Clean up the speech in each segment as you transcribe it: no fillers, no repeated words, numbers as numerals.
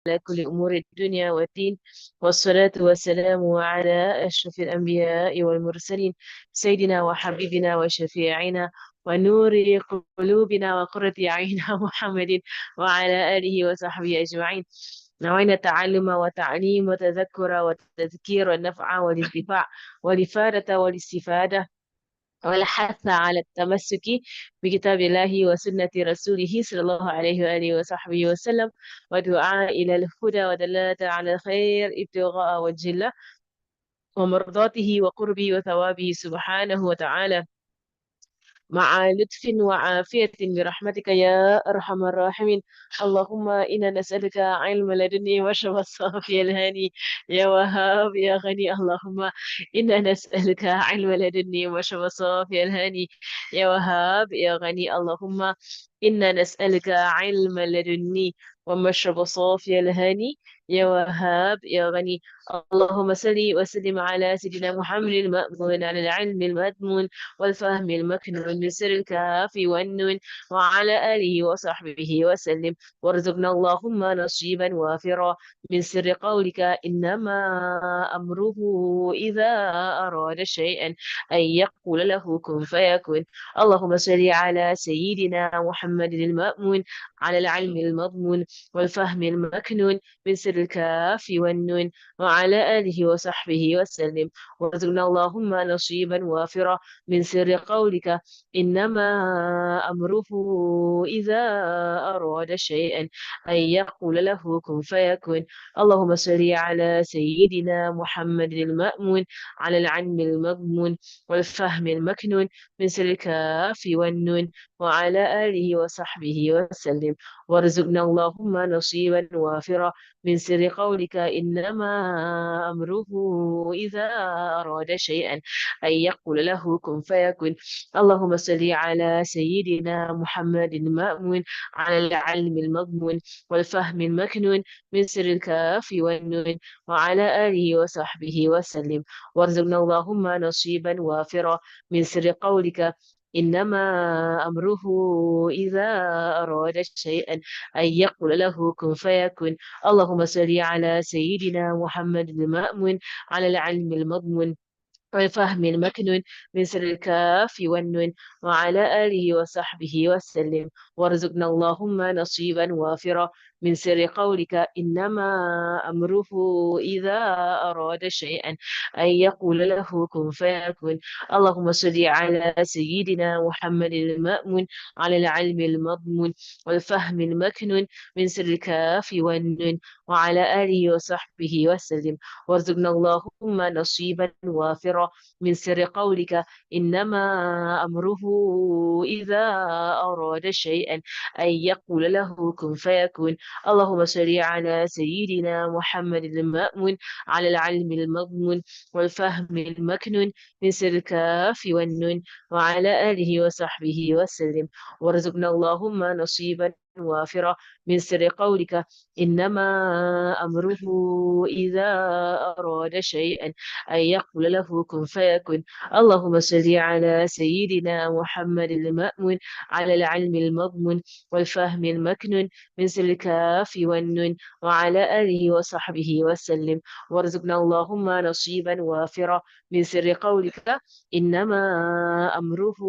كل أمور الدنيا والدين، والصلاة والسلام على أشرف الأنبياء والمرسلين، سيدنا وحبيبنا وشفيعنا ونور قلوبنا وقرة أعيننا محمد وعلى آله وصحبه أجمعين. نوينا التعلم وتعليم وتذكر والتذكير والنفع والانتفاع والإفادة والاستفادة والحث على التمسك بكتاب الله وسنة رسوله صلى الله عليه وآله وصحبه وسلم، ودعاء إلى الهدى ودلالة على الخير ابتغاء وجه الله ومرضاته وقربه وثوابه سبحانه وتعالى، مع لطف وعافية برحمتك يا أرحم الراحمين. اللهم إنا نسألك علم لدني وشفاء الصافي الهاني يا وهاب يا غني. اللهم إنا نسألك علم لدني وشفاء الصافي الهاني يا وهاب يا غني. اللهم إنا نسألك علم لدني ومشرب صافي الهاني يا وهاب يا غني. اللهم صل وسلم على سيدنا محمد المأمون على العلم المأمون والفهم المكنون من سر الكاف والنون وعلى آله وصحبه وسلم. وارزقنا اللهم نصيبا وافرا من سر قولك إنما أمره إذا أراد شيئا أن يقول له كن فيكون. اللهم صل على سيدنا محمد المأمون على العلم المضمون والفهم المكنون من سر الكاف والنون وعلى آله وصحبه وسلم. وارزقنا اللهم نصيبا وافرا من سر قولك إنما أمره إذا أراد شيئا أن يقول له كن فيكون. اللهم صل على سيدنا محمد المأمون على العلم المضمون والفهم المكنون من سر الكاف والنون وعلى آله وصحبه وسلم. وارزقنا اللهم نصيبا وافرا من سر قولك إنما أمره إذا أراد شيئا أن يقول له كن فيكون. اللهم صل على سيدنا محمد المأمون على العلم المضمون والفهم المكنون من سر الكاف والنون وعلى آله وصحبه وسلم. وارزقنا اللهم نصيبا وافرا من سر قولك إنما أمره إذا أراد شيئا أن يقول له كن فيكون. اللهم صل على سيدنا محمد المأمون على العلم المضمون والفهم المكنون من سر الكاف والنون وعلى آله وصحبه وسلم. وارزقنا اللهم نصيبا وافرا من سر قولك إنما أمره إذا أراد شيئا أن يقول له كن فيكون. اللهم صل على سيدنا محمد المأمون على العلم المضمون والفهم المكنون من سر الكاف والنون وعلى آله وصحبه وسلم. وارزقنا اللهم نصيبا وافرا من سر قولك إنما أمره إذا أراد شيئا أن يقول له كن فيكون. اللهم صل على سيدنا محمد المأمون على العلم المضمون والفهم المكنون من سر الكاف والنون وعلى آله وصحبه وسلم. وارزقنا اللهم نصيبا وافرا من سر قولك إنما أمره إذا أراد شيئا أن يقول له كن فيكون. اللهم صل على سيدنا محمد المأمون على العلم المضمون والفهم المكنون من سر الكاف والنون وعلى آله وصحبه وسلم. وارزقنا اللهم نصيبا وافرا من سر قولك إنما أمره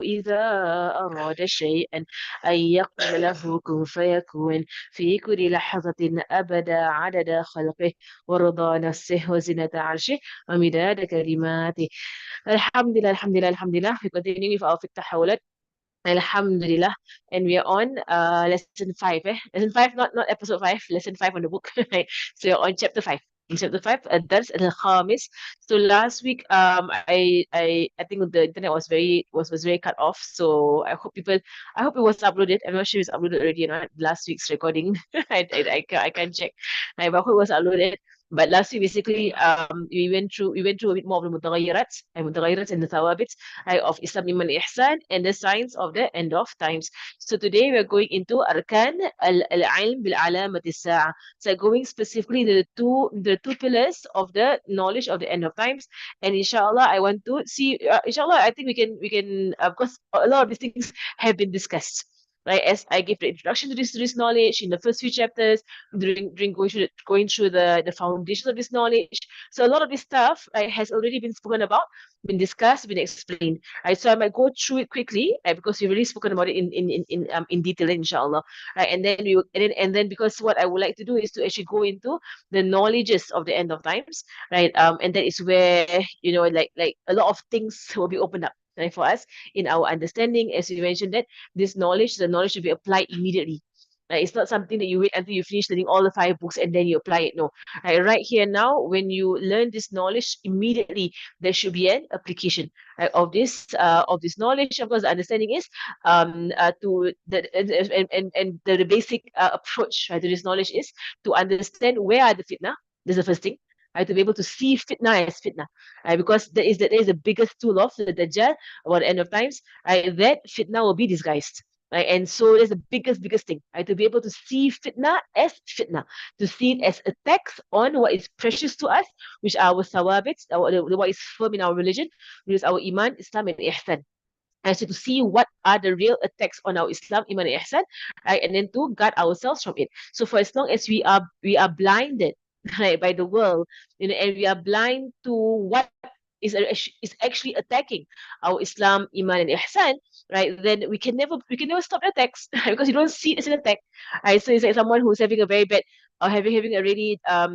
إذا أراد شيئا أن يقول له كن فيكون في كل لحظة أبدا عدد خلقه ورضا نفسه وزنة عرشه ومداد كلماته. الحمد لله الحمد لله الحمد لله. We continue with our fiqh tahawulat. Alhamdulillah. And we are on lesson 5. Lesson 5, not episode 5, lesson 5 on the book. So you're on chapter 5. In chapter 5, that's al-Khamis. So last week, I think the internet was very cut off. So I hope it was uploaded. I'm not sure it's uploaded already or not. Last week's recording, I can't check. But I hope it was uploaded. But last week, basically, we went through a bit more of the mutaghayyirats and the thawabits of Islam Iman Ihsan and the signs of the end of times. So today we're going into Arkan al-Ilm bil-Alamat al-Sa'a. So going specifically the two pillars of the knowledge of the end of times. And inshallah, I want to see, inshallah, I think we can, because a lot of these things have been discussed. right? As I gave the introduction to this knowledge in the first few chapters, during going through the foundations of this knowledge. So a lot of this stuff, right, has already been spoken about, been discussed, been explained, right? So I might go through it quickly, right, because we've already spoken about it in detail, inshallah, right? And then because what I would like to do is to actually go into the knowledges of the end of times, right? And that is where, like a lot of things will be opened up, right, for us in our understanding. As you mentioned, that the knowledge should be applied immediately. Right? It's not something that you wait until you finish learning all the 5 books and then you apply it. No, right here now, when you learn this knowledge immediately, there should be an application, right, of this knowledge. Of course, the understanding is to and the basic approach, right, to this knowledge is to understand where are the fitna. This is the first thing. Right, to be able to see fitna as fitna, right? Because that is the biggest tool of the Dajjal about the end of times, right? That fitna will be disguised, right? And so that's the biggest thing, right? To be able to see fitna as fitna, to see it as attacks on what is precious to us, which are our sawabits, what is firm in our religion, which is our iman, Islam, and ihsan. And so to see what are the real attacks on our Islam, Iman, and Ihsan, right? And then to guard ourselves from it. So for as long as we are blinded, right, by the world, and we are blind to what is actually attacking our Islam, Iman, and Ihsan, right? Then we can never stop the attacks, right? Because you don't see it as an attack, right? So it's like someone who's having a very bad, or having a really a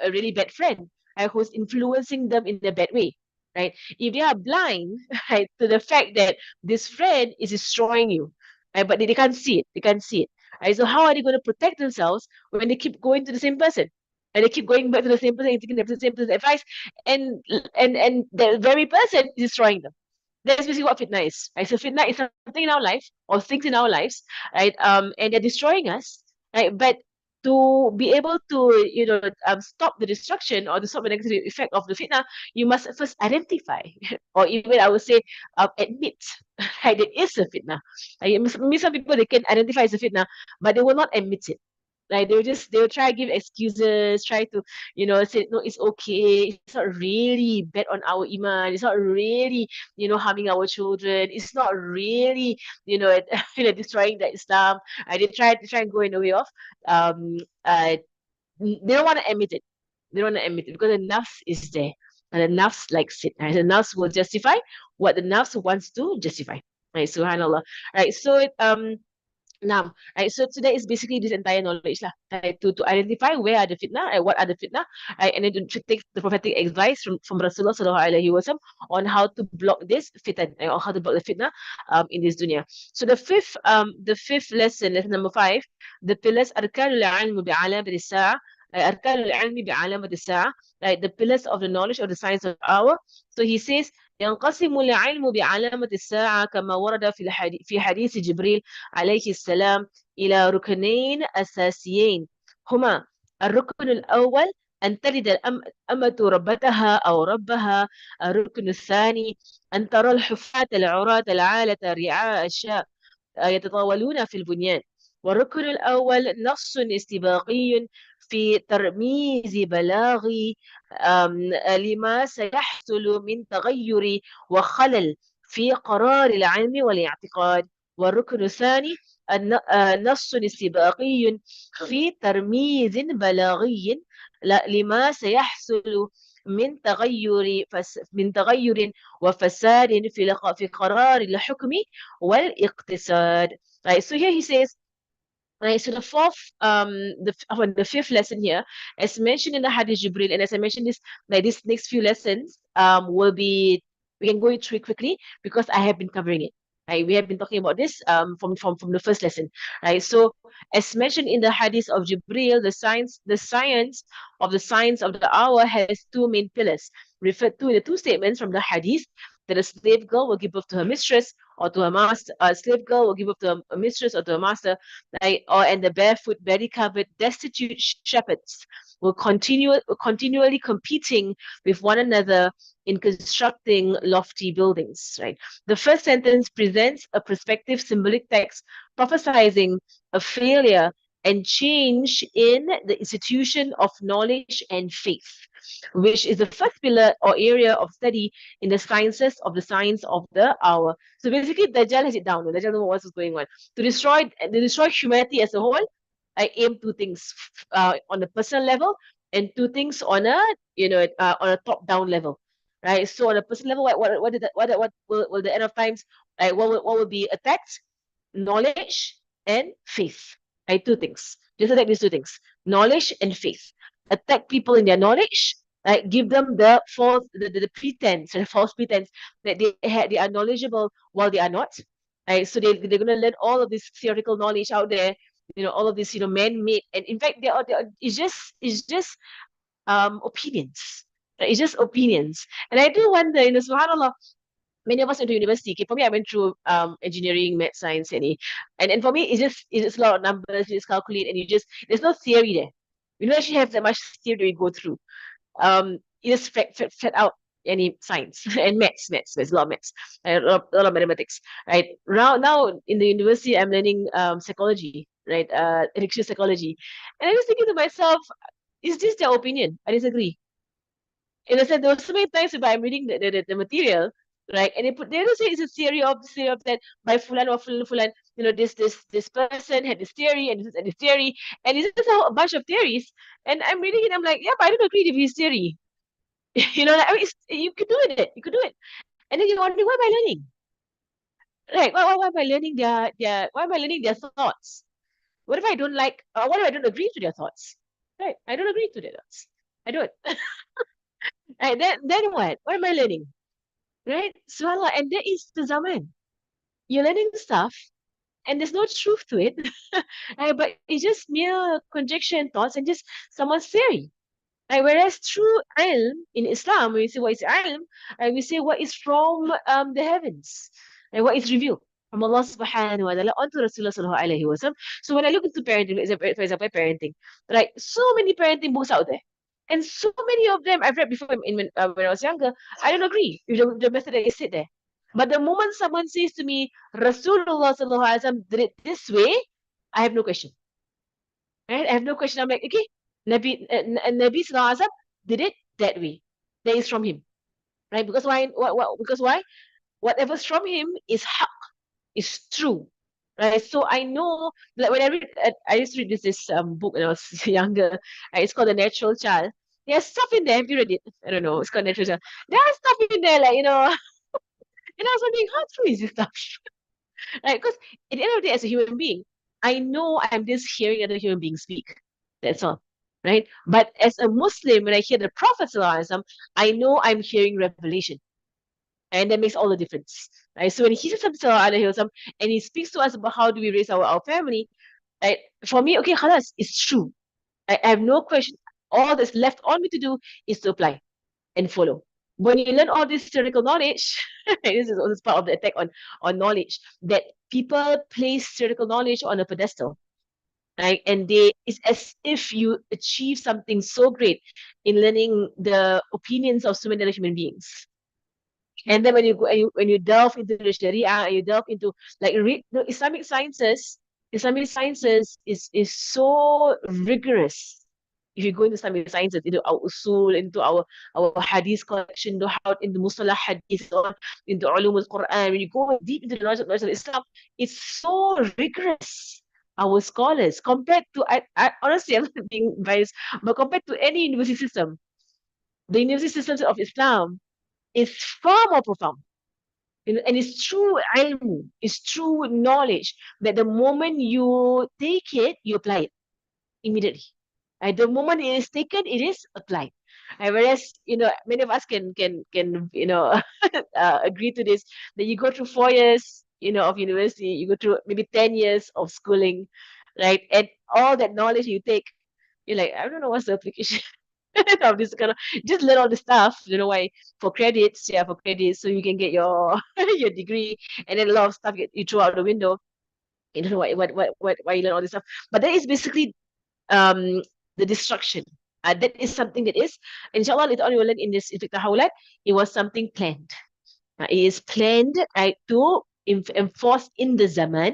really bad friend, right, who's influencing them in a bad way, right? If they are blind, right, to the fact that this friend is destroying you, right, but they can't see it, right? So how are they going to protect themselves when they keep going to the same person? And they keep going back to the same person and taking the same person's advice, and and the very person is destroying them. That's basically what fitna is, right? So fitna is something in our life, or things in our lives, right? And they're destroying us, right? But to be able to, stop the destruction or to stop the negative effect of the fitna, you must first identify, or even I would say, admit, right? It is a fitna. Like, maybe some people, they can identify as a fitna, but they will not admit it. Like they'll try to give excuses, try to, say no, it's okay. It's not really bad on our iman. It's not really, harming our children. It's not really, destroying the Islam. They try and go in a way of, um, uh, they don't want to admit it. They don't want to admit it because the nafs is there, and the nafs likes it. Right? The nafs will justify what the nafs wants to justify. Right? Subhanallah. Right. So now, right, so today is basically this entire knowledge lah, right, to identify where are the fitnah, right, what are the fitnah, right, and then to take the prophetic advice from Rasulullah sallallahu alaihi wasallam on how to block this fitan, right, or how to block the fitnah in this dunya. So the fifth lesson number 5, the pillars arkanul ilm bi'alamat as-sa'a, arkanul ilm bi'alamat as-sa'a, right, the pillars of the knowledge of the science of hour. So he says ينقسم العلم بعلامة الساعة كما ورد في حديث جبريل عليه السلام إلى ركنين أساسيين، هما الركن الأول أن تلد الأمة ربتها أو ربها. الركن الثاني أن ترى الحفاة العراة العالة رعاء الشاء يتطاولون في البنيان. والركن الأول نص استباقي في ترميز بلاغي لما سيحصل من تغير وخلل في قرار العلم والاعتقاد. والركن الثاني نص استباقي في ترميز بلاغي لما سيحصل من تغير وفساد في قرار الحكم والاقتصاد. Right. So here he says, right, so the fifth lesson here, as mentioned in the Hadith Jibril, and as I mentioned this, like these next few lessons, will be, we can go through it quickly because I have been covering it. Right, we have been talking about this from the first lesson, right? So as mentioned in the Hadith of Jibril, the science of the hour has two main pillars, referred to in the two statements from the Hadith, that a slave girl will give birth to her mistress or to her master. A slave girl will give birth to a mistress or to a master, right? And the barefoot, belly covered, destitute shepherds will continually competing with one another in constructing lofty buildings, right? The first sentence presents a prospective symbolic text prophesying a failure and change in the institution of knowledge and faith, which is the first pillar or area of study in the sciences of the science of the hour. So basically, Dajjal has it down. Dajjal knows what's going on. To destroy humanity as a whole, I aim two things on a personal level and two things on a on a top down level, right? So on a personal level, what will the end of times, right? What will be attacked? Knowledge and faith, right? Two things. Just attack these two things: knowledge and faith. Attack people in their knowledge, right? Give them the pretense, the false pretense that they are knowledgeable while they are not, right? So they're going to learn all of this theoretical knowledge out there, all of this, man-made, and in fact, it's just opinions. Right? It's just opinions, and I do wonder, Subhanallah, many of us went to university. Okay, for me, I went through engineering, math, science, and for me, it's just a lot of numbers. You just calculate, and there's no theory there. We don't actually have that much theory we go through. You just fed out any science and maths, a lot of maths, a lot of mathematics, right? Now in the university, I'm learning psychology, right? Education psychology, and I was thinking to myself, is this their opinion? I disagree. In a sense, there were so many times where I'm reading the material, right? And they don't say it's a theory of that by Fulan or Fulan. This person had this theory and this theory, and it's just a bunch of theories. And I'm reading it, I'm like, yeah, but I don't agree with his theory. Like, I mean, you could do it. You could do it. And then you're wondering, what am I learning? Right? Why am I learning why am I learning their thoughts? What if I don't like, what if I don't agree to their thoughts? Right? I don't agree to their thoughts. I don't. Right? Then what? What am I learning? Right? Subhanallah, and that is the zaman. You're learning stuff and there's no truth to it. But it's just mere conjecture and thoughts and just someone's theory. Whereas true ilm in Islam, when we say what is ilm, we say what is from the heavens, and what is revealed from Allah subhanahu wa ta'ala onto Rasulullah sallallahu alayhi wa sallam. So when I look into parenting, for example, parenting, right? So many parenting books out there. And so many of them I've read before when I was younger. I don't agree with the method that is said there. But the moment someone says to me, Rasulullah sallallahu alayhi wa sallam did it this way, I have no question. Right? I have no question. I'm like, okay, Nabi Sallallahu Alaihi Wasallam did it that way. That is from him. Right? Because why? Because why? Whatever's from him is haq, is true. Right? So I know, like when I used to read this book when I was younger. Right? It's called The Natural Child. There's stuff in there. Have you read it? I don't know. It's called Natural Child. There's stuff in there, like, and I was wondering, how true is this stuff? Right? Because at the end of the day, as a human being, I know I'm just hearing other human beings speak. That's all. Right? But as a Muslim, when I hear the Prophet ﷺ, I know I'm hearing revelation. And that makes all the difference. Right? So when he says something ﷺ, and he speaks to us about how do we raise our family, right? For me, okay, khalas, it's true. I have no question. All that's left on me to do is to apply and follow. When you learn all this theoretical knowledge, this is also part of the attack on knowledge, that people place theoretical knowledge on a pedestal. Right? And it's as if you achieve something so great in learning the opinions of so many other human beings. And then when you delve into the Sharia and you delve into like Islamic sciences is so rigorous. If you go into Islamic sciences, into our usul, into our hadith collection, into mustalah hadith, or into ulum al-Quran, when you go deep into the knowledge of Islam, it's so rigorous. Our scholars, compared to, I honestly, I'm not being biased, but compared to any university system, the university systems of Islam is far more profound. And it's true ilm, it's true knowledge that the moment you take it, you apply it immediately. At the moment it is taken, it is applied. Whereas, many of us can agree to this, that you go through 4 years, of university, you go through maybe 10 years of schooling, right? And all that knowledge you take, you're like, I don't know what's the application of this kind of, just learn all the stuff, why, for credits, yeah, for credits, so you can get your your degree, and then a lot of stuff you throw out the window. You don't know why you learn all this stuff. But that is basically the destruction. That is something that is, inshallah, later on we will learn in this Hawlat, it was something planned. It is planned, right, to enforce in the Zaman,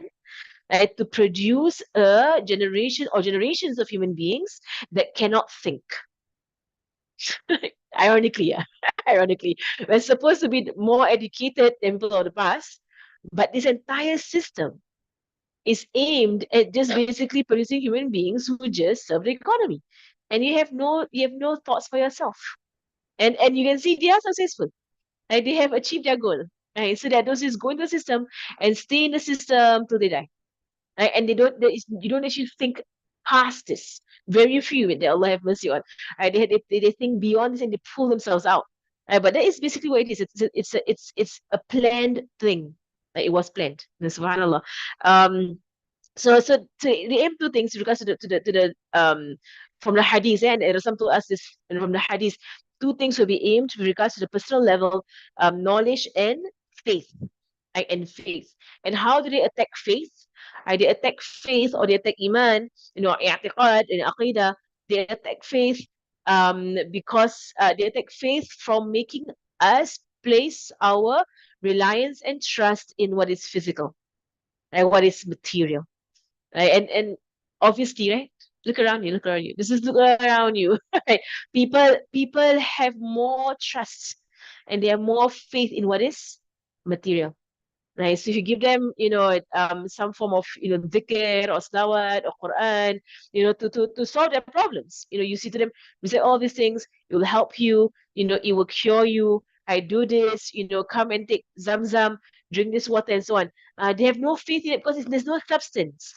right? To produce a generation or generations of human beings that cannot think. Ironically, yeah. Ironically, we're supposed to be more educated than people of the past, but this entire system is aimed at just basically producing human beings who just serve the economy, and you have no thoughts for yourself. And you can see they are successful. Like they have achieved their goal. Right? So that those just go into the system and stay in the system till they die. Right? And you don't actually think past this. Very few that Allah have mercy on. Right? They think beyond this and they pull themselves out. Right? But that is basically what it is. It's a planned thing. Like it was planned. Subhanallah. So they aim two things with regards to the from the hadith, and Rasul told us this from the hadith. Two things will be aimed with regards to the personal level, knowledge and faith, right? And faith. And how do they attack faith? They attack faith or they attack iman, i'tiqad and aqidah. They attack faith because they attack faith from making us place our reliance and trust in what is physical, right? What is material, right? And obviously, right? Look around you, look around you. This is look around you, right? People have more trust and they have more faith in what is material, right? So if you give them, some form of, dhikr or salawat or Quran, to solve their problems, you see to them, you say all these things, it will help you, it will cure you. I do this, come and take Zamzam, drink this water and so on. They have no faith in it because there's no substance.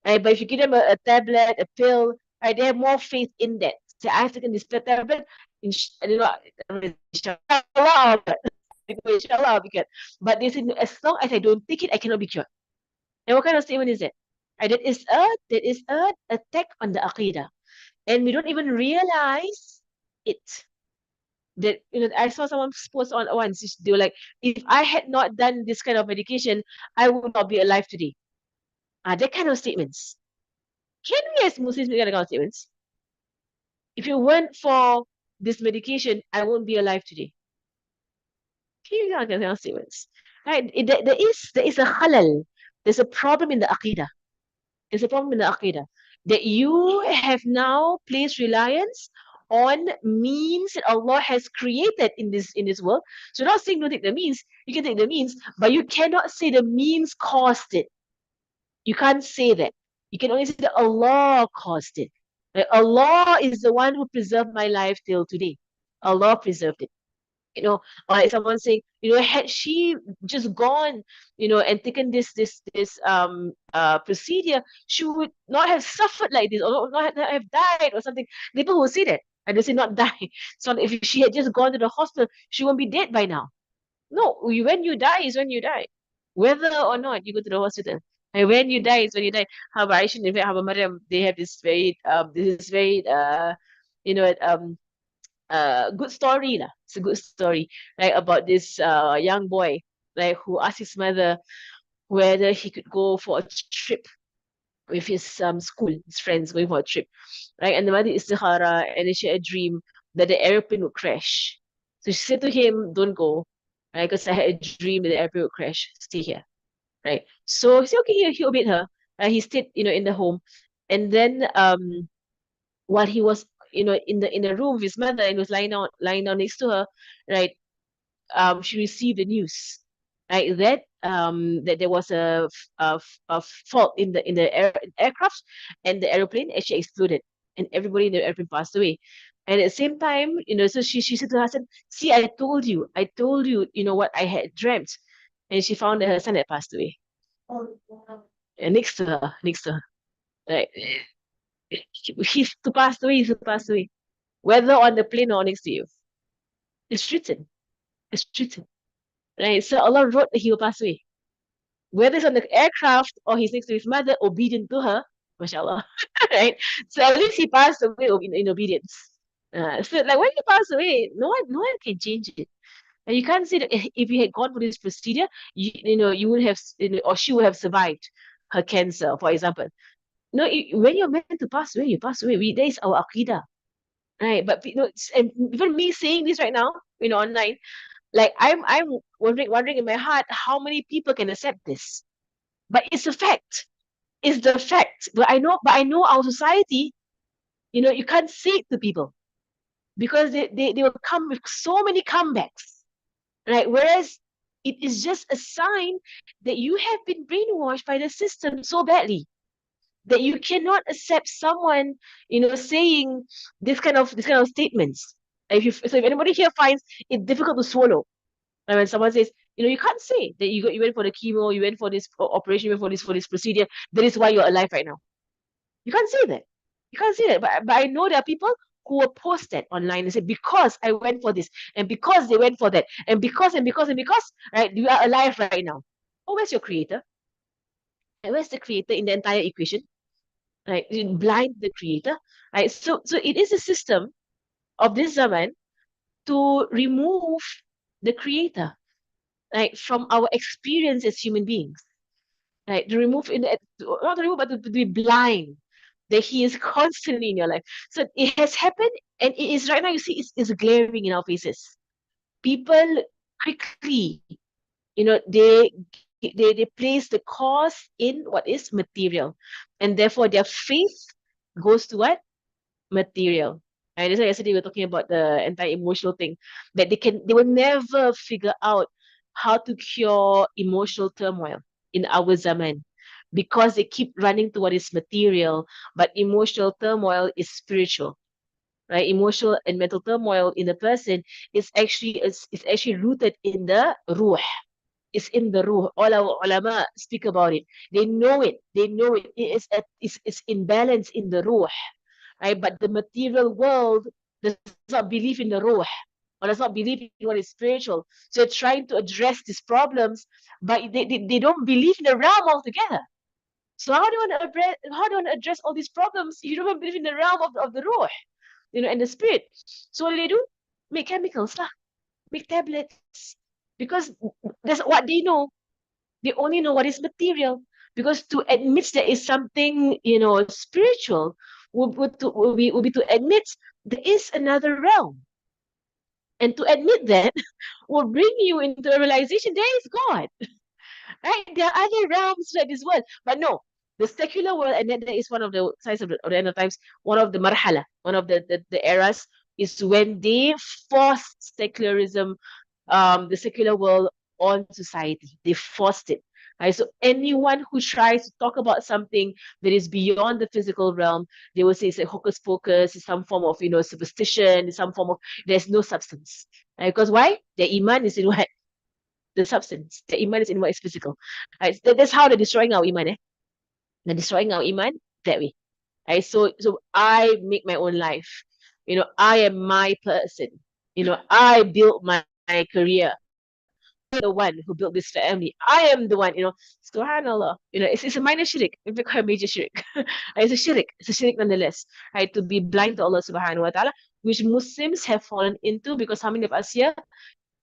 Right? But if you give them a tablet, a pill, right, they have more faith in that. So I've taken this tablet, I don't know, inshallah, inshallah, I'll be cured. But they say, as long as I don't take it, I cannot be cured. And what kind of statement is that? Right? That is a attack on the aqidah. And we don't even realize it. That I saw someone post on once, they were like, if I had not done this kind of medication, I would not be alive today. That kind of statements. Can we as Muslims make that kind of statements? If it weren't for this medication, I won't be alive today. Can you make that kind of statements? Right? There is a halal. There's a problem in the aqidah. There's a problem in the aqidah that you have now placed reliance on means that Allah has created in this world. So not saying don't take the means, you can take the means, but you cannot say the means caused it. You can't say that. You can only say that Allah caused it. Like Allah is the one who preserved my life till today. Allah preserved it. Or like someone saying, had she just gone, and taken this procedure, she would not have suffered like this, or not have died or something. People will say that. And they say not die. So if she had just gone to the hospital, she won't be dead by now. No, when you die is when you die. Whether or not you go to the hospital. And when you die is when you die. However, Aisha and However, Maryam, they have this very good story lah. It's a good story, right? About this young boy, like who asked his mother whether he could go for a trip with his school, his friends going for a trip, right? And the mother istikhara, and then she had a dream that the airplane would crash. So she said to him, "Don't go, right? Because I had a dream that the airplane would crash. Stay here." Right. So he said, okay, he obeyed her. He stayed, in the home. And then while he was, in the room with his mother and was lying down next to her, right, she received the news, right, that there was a fault in the aircraft, and the airplane actually exploded, and everybody in the airplane passed away. And at the same time, so she said to her husband, "See, I told you, what I had dreamt." And she found that her son had passed away. And next to her, right? He's to pass away, he's to pass away. Whether on the plane or next to you. It's written. It's written. Right? So Allah wrote that he will pass away. Whether it's on the aircraft or he's next to his mother, obedient to her, mashallah. Right? So at least he passed away in obedience. So like when you pass away, no one can change it. And you can't say that if you had gone for this procedure, you would have, or she would have survived her cancer, for example. No, when you're meant to pass away, you pass away. That is our aqidah, right? But and even me saying this right now, online, like I'm wondering in my heart how many people can accept this. But it's a fact. It's the fact. But I know our society, you can't say it to people because they will come with so many comebacks, right? Whereas it is just a sign that you have been brainwashed by the system so badly that you cannot accept someone, saying this kind of statements. If anybody here finds it difficult to swallow, and when someone says, you can't say that you went for the chemo, you went for this operation, you went for this procedure, that is why you're alive right now. You can't say that. You can't say that. But I know there are people who will post that online and say, because I went for this, and because they went for that, and because, right, you are alive right now. Oh, where's your creator? And where's the creator in the entire equation? Right? You blind the creator. Right? So it is a system of this zaman to remove the creator, right, from our experience as human beings. Right? To remove not to remove, but to be blind that he is constantly in your life. So it has happened, and it is right now. You see, it's glaring in our faces. People quickly, they place the cause in what is material, and therefore their faith goes to what? Material. And that's why yesterday we were talking about the entire emotional thing, that they will never figure out how to cure emotional turmoil in our zaman, because they keep running to what is material, but emotional turmoil is spiritual, right? Emotional and mental turmoil in the person is actually rooted in the ruh. It's in the ruh. All our ulama speak about it. They know it. They know it. It's imbalance in the ruh, right? But the material world does not believe in the ruh, or does not believe in what is spiritual. So they're trying to address these problems, but they don't believe in the realm altogether. So how do you want to address all these problems? You don't believe in the realm of the ruh, and the spirit. So what do they do? Make chemicals lah, make tablets, because that's what they know. They only know what is material. Because to admit there is something, spiritual, would be to admit there is another realm. And to admit that will bring you into a realization there is God. Right? There are other realms like this world. But no, the secular world, and that is one of the signs of the end of times, one of the marhala, one of the eras, is when they force secularism, the secular world, on society. They forced it. Right? So anyone who tries to talk about something that is beyond the physical realm, they will say it's a hocus pocus, it's some form of superstition, it's some form of, there's no substance. Right? Because why? Their iman is in what? The substance. The iman is in what is physical. Right? That's how they're destroying our iman. They're destroying our iman that way. Right? So I make my own life. I am my person. I built my career. The one who built this family. I am the one, subhanallah. It's a minor shirk, it's a major shirk. It's a shirk. It's a shirk nonetheless. Right? To be blind to Allah subhanahu wa ta'ala, which Muslims have fallen into, because how many of us here,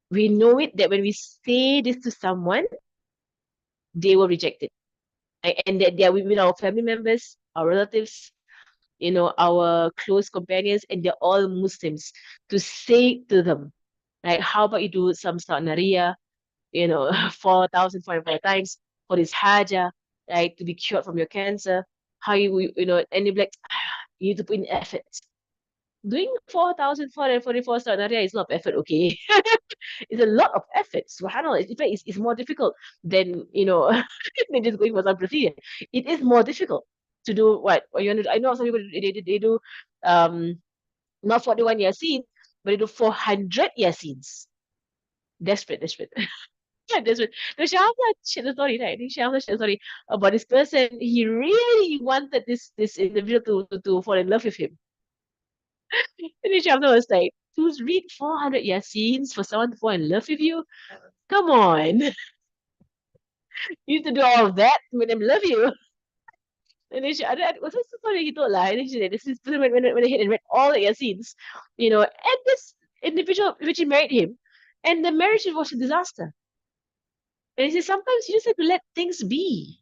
we know it that when we say this to someone, they will reject it. Right? And that they are with our family members, our relatives, our close companions, and they're all Muslims, to say to them, right? How about you do some Naria, 4,404 times for this haja, right? To be cured from your cancer. How and you're like, you need to put in effort. Doing 4,444 Naria is a lot of effort, okay? It's a lot of effort. SubhanAllah. In fact, it's more difficult than, than just going for some procedure. It is more difficult to do what you want to do. I know some people, they do not 41 Yasin, but they do 400 Yasins. Desperate, desperate. Yeah, desperate. No, Shamla shared the story, right? I think Shamla shared the story about this person. He really wanted this individual to fall in love with him. And then Shamla was like, to read 400 Yasins for someone to fall in love with you? Come on. You need to do all of that to make them love you. And then what's the story he told? And then she said, this is when they hit and read all the Yasins, and this individual eventually married him. And the marriage was a disaster. And he said, sometimes you just have to let things be.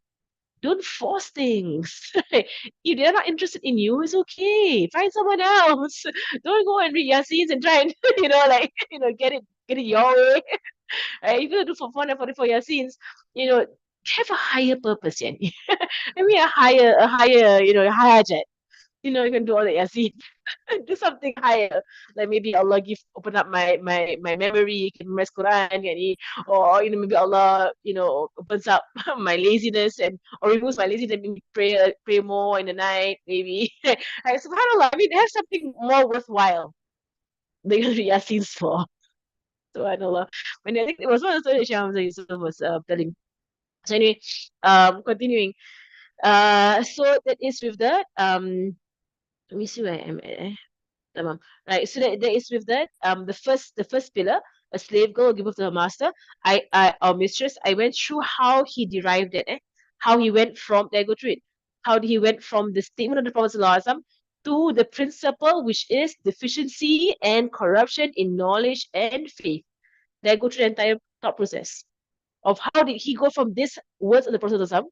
Don't force things. If they're not interested in you, it's okay. Find someone else. Don't go and read Yasins and try and, get it your way. Right? If you do for 444 Yasins, have a higher purpose, yani. I mean, a higher, a higher jet. You can do all the yasin. Do something higher. Like maybe Allah open up my memory, can memorize Quran, yani, or maybe Allah, opens up my laziness or removes my laziness and maybe pray more in the night, maybe. Like, subhanAllah, I mean, have something more worthwhile than yasins for. Subhanallah. When I think it was one of the stories Shah Hamza Yusuf was telling. So anyway, continuing. So that is with that. Let me see where I am at. Tamam. Right. So that is with that. The first pillar, a slave girl will give birth to her master. Our mistress. I went through how he derived it. How he went from. There, go through it. How he went from the statement of the Prophet ﷺ to the principle, which is deficiency and corruption in knowledge and faith. There, go through the entire thought process of how did he go from this words of the Prophet ﷺ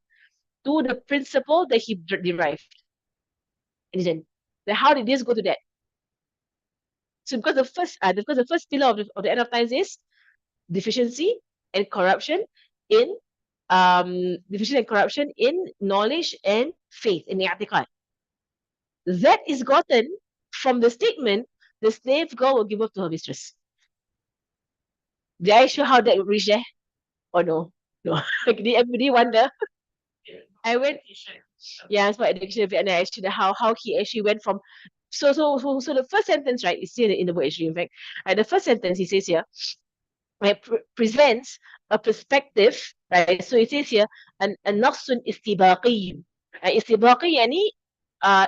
to the principle that he derived. And then, how did this go to that? So because the first pillar of the end of times is deficiency and corruption in knowledge and faith in i'tiqad. That is gotten from the statement, the slave girl will give birth to her mistress. Did I show how that reached there? Or no? No. Did everybody wonder? I went, yeah, it's about education, and I actually how he actually went from so the first sentence, right, is here in the book actually, in fact. Right, the first sentence he says here, right, presents a perspective, right? So it says here, a naqsun istibaqi. Istibaqi yani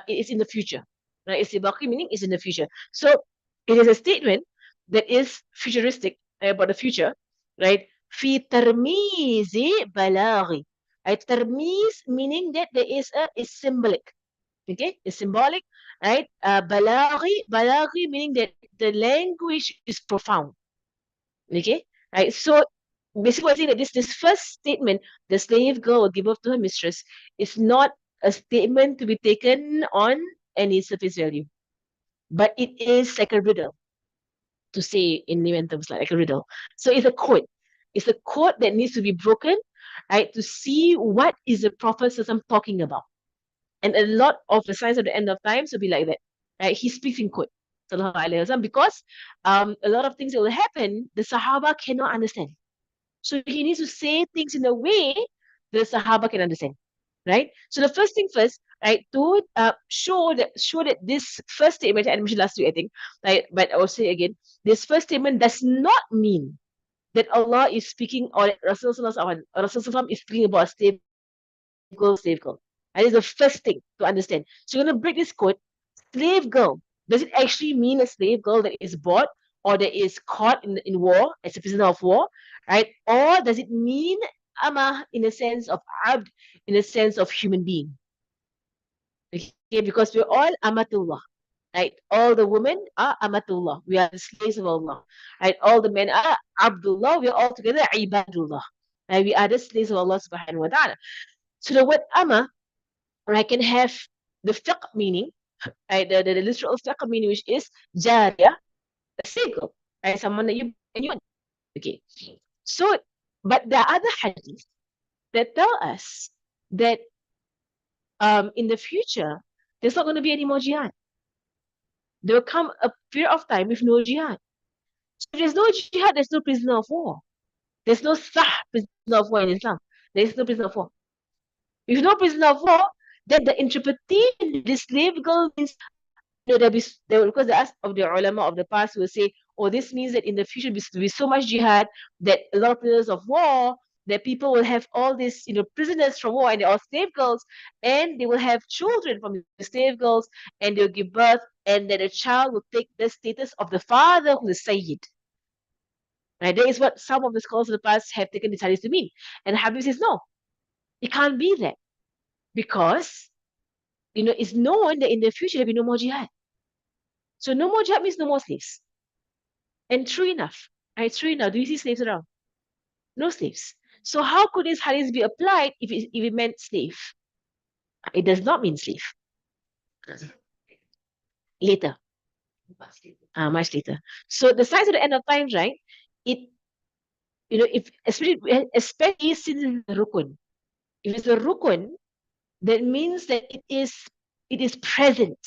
it is in the future. Right? Istibaqi meaning is in the future. So it is a statement that is futuristic, about the future, right? في ترميز بلاغي. Right? ترميز meaning that there is symbolic. Okay, it's symbolic, right? Balaghi meaning that the language is profound. Okay, right? So basically, what I'm saying that this first statement, the slave girl will give birth to her mistress, is not a statement to be taken on any surface value, but it is like a riddle to say in layman terms, like a riddle. So it's a code. It's a code that needs to be broken, right, to see what is the Prophet talking about. And a lot of the signs of the end of times will be like that. Right? He speaks in code. Because a lot of things that will happen, the Sahaba cannot understand. So he needs to say things in a way the Sahaba can understand. Right? So the first thing first, right, to show that this first statement, I mentioned last week, I think, right, but I will say again, this first statement does not mean that Allah is speaking or that Rasulullah is speaking about a slave girl. That is the first thing to understand. So you're going to break this code. Slave girl. Does it actually mean a slave girl that is bought or that is caught in war as a prisoner of war, right? Or does it mean ama in the sense of abd, in the sense of human being? Okay, because we're all amatullah, right? All the women are amatullah. We are the slaves of Allah, right? All the men are abdullah. We're all together ibadullah, right? We are the slaves of Allah subhanahu wa ta'ala. So the word ama, right, can have the fiqh meaning, right? The literal fiqh meaning, which is jariyah, a slave girl, right? Someone that you want. Okay. So, but there are other hadiths that tell us that in the future, there's not going to be any more jihad. There will come a period of time with no jihad. So if there's no jihad, there's no prisoner of war. There's no prisoner of war in Islam. There's no prisoner of war. If no prisoner of war, then the interpretation this slave girl means, because the of the ulama of the past will say, oh, this means that in the future there will be so much jihad that a lot of prisoners of war, that people will have all these, prisoners from war, and they're all slave girls, and they will have children from the slave girls, and they'll give birth, and that a child will take the status of the father who is Sayyid. Right? That is what some of the scholars of the past have taken this hadith to mean. And Habib says, no, it can't be that. Because, it's known that in the future there'll be no more jihad. So no more jihad means no more slaves. And true enough, right? True enough, do you see slaves around? No slaves. So how could this hadith be applied if it meant slave? It does not mean slave. Later. Much later. So the signs of the end of times, right? It, if especially since the rukun. If it's a rukun, that means that it is present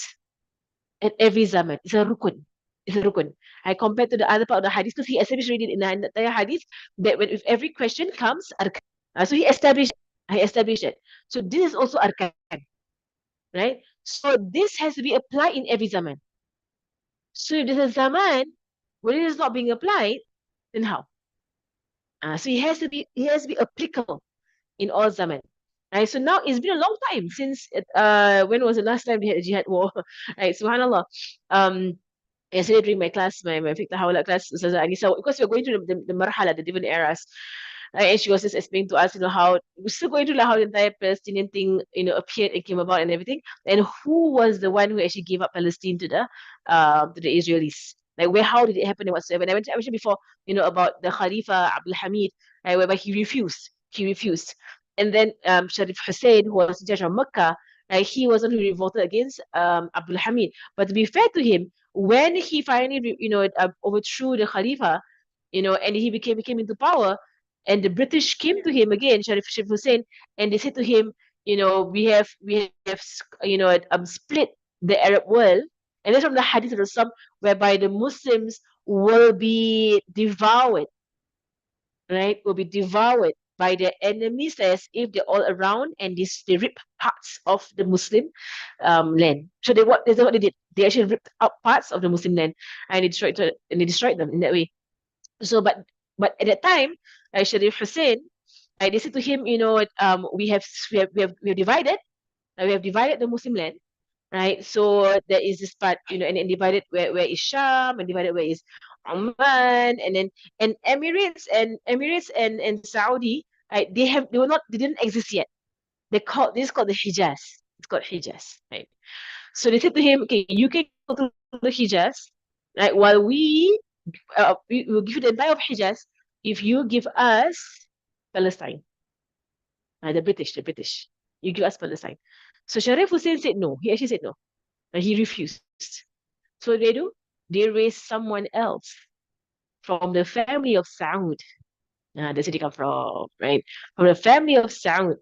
at every zaman. It's a rukun. It's a rukun. I compared to the other part of the hadith because he established already in the entire hadith that when if every question comes arkan. So he established it. So this is also arkan, right? So this has to be applied in every zaman. So if there's a zaman where it is not being applied, then how? So it has to be applicable in all zaman. Right. So now it's been a long time since when was the last time they had a jihad war? Right. Subhanallah. Um Yesterday during my class, my fiqh tahawala class, Ustazah Anisa, because we're going through the marhala, the different eras, and she was just explaining to us, how we're still going through like how the entire Palestinian thing, appeared and came about and everything, and who was the one who actually gave up Palestine to the Israelis. Like how did it happen and whatsoever? And I mentioned before, about the Khalifa Abdul Hamid, right, whereby he refused. He refused. And then Sharif Hussein, who was in charge of Mecca, right, he wasn't who revolted against Abdul Hamid. But to be fair to him, when he finally, overthrew the Khalifa, and he became into power, and the British came to him again, Sharif Hussein, and they said to him, we have split the Arab world, and that's from the Hadith of Rasul, whereby the Muslims will be devoured, right? Will be devoured by their enemies as if they're all around, and they rip parts of the Muslim land. So that's what they did. They actually ripped out parts of the Muslim land, and they destroyed them in that way. So, but at that time, Sharif Hussein, they said to him, we have divided, the Muslim land, right? So there is this part, and divided where is Sham, and divided where is Oman, and then and Emirates and Saudi, right? They didn't exist yet. This is called the Hijaz. It's called Hijaz, right? So they said to him, okay, you can go to the Hijaz, right? While we will give you the entire of Hijaz if you give us Palestine. The British. You give us Palestine. So Sharif Hussein said no. He actually said no. And he refused. So what they do? They raise someone else from the family of Saud. That's where they come from, right? From the family of Saud,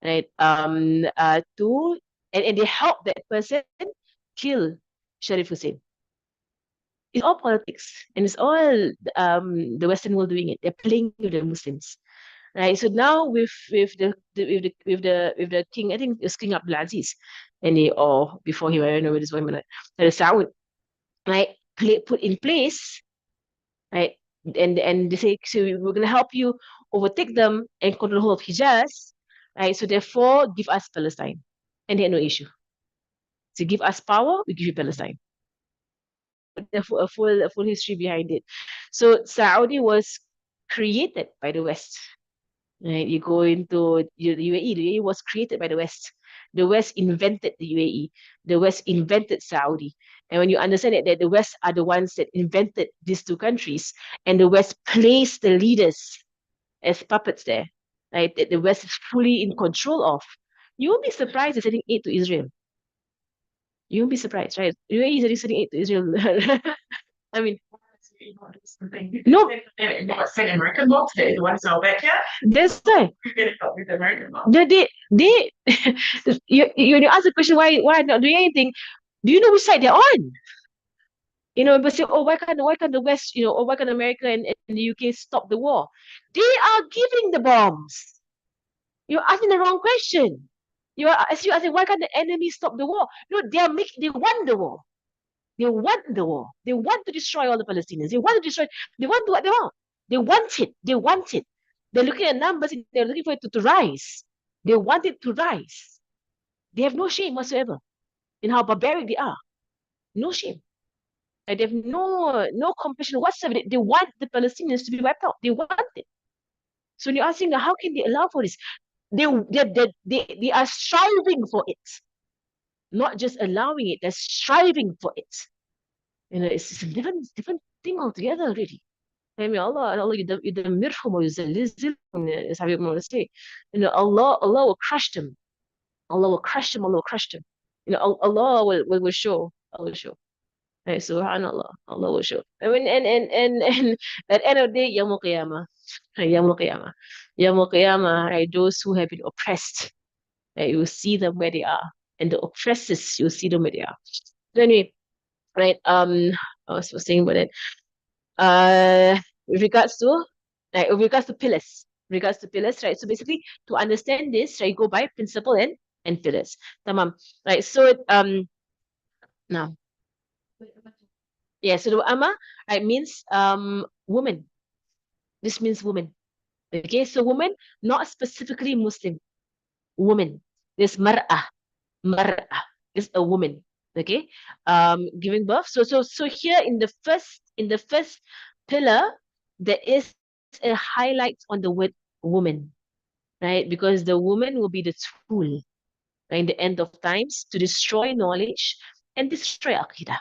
right? And they help that person kill Sharif Hussein. It's all politics, and it's all the Western world doing it. They're playing with the Muslims, right? So now with the king, I think it's King Abdul Aziz, and or before he, I don't know where this woman, the Saud, right? Put in place, right? And they say, so we're gonna help you overtake them and control the whole of Hijaz, right? So therefore, give us Palestine, and they had no issue. So give us power, we give you Palestine. A full history behind it. So Saudi was created by the West. Right? You go into the UAE. The UAE was created by the West. The West invented the UAE. The West invented Saudi. And when you understand that the West are the ones that invented these two countries, and the West placed the leaders as puppets there, right? That the West is fully in control of, you won't be surprised they're sending aid to Israel. You won't be surprised, right? UAE is already sending aid to Israel. I mean, no, Send American law today. You want to know back yet? that's why. You're gonna help with American law. They you ask the question, why not doing anything? Do you know which side they're on? But say, oh, why can't the West, or why can't America and the UK stop the war? They are giving the bombs. You're asking the wrong question. As you asking, why can't the enemy stop the war? No, they won the war. They want the war. They want to destroy all the Palestinians. They want to destroy. They want to what they want. They want it. They want it. They're looking at numbers. They're looking for it to rise. They want it to rise. They have no shame whatsoever in how barbaric they are. No shame. Like they have no compassion whatsoever. They want the Palestinians to be wiped out. They want it. So when you're asking, how can they allow for this? They are striving for it, not just allowing it. They're striving for it. It's a different thing altogether already. I mean, Allah يدمرهم ويزلزلهم, as Habib want to say. Allah will crush them. Allah will crush them. Allah will crush them. Allah will show. Allah will show. Right? Subhanallah, Allah will show. I mean, and at the end of the day, Yawmul Qiyamah, right? Yawmul Qiyamah, Yawmul Qiyamah, right? Those who have been oppressed, right? You will see them where they are, and the oppressors, you'll see them where they are. So anyway, right? I was saying about it. With regards to, right? With regards to pillars, right? So basically, to understand this, right? Go by principle and pillars. Tamam, right? So now. Yeah, so the amma, right, means woman. This means woman. Okay, so woman, not specifically Muslim. Woman. This mar'ah is a woman. Okay, giving birth. So here in the first pillar, there is a highlight on the word woman, right? Because the woman will be the tool, right, in the end of times to destroy knowledge and destroy aqidah.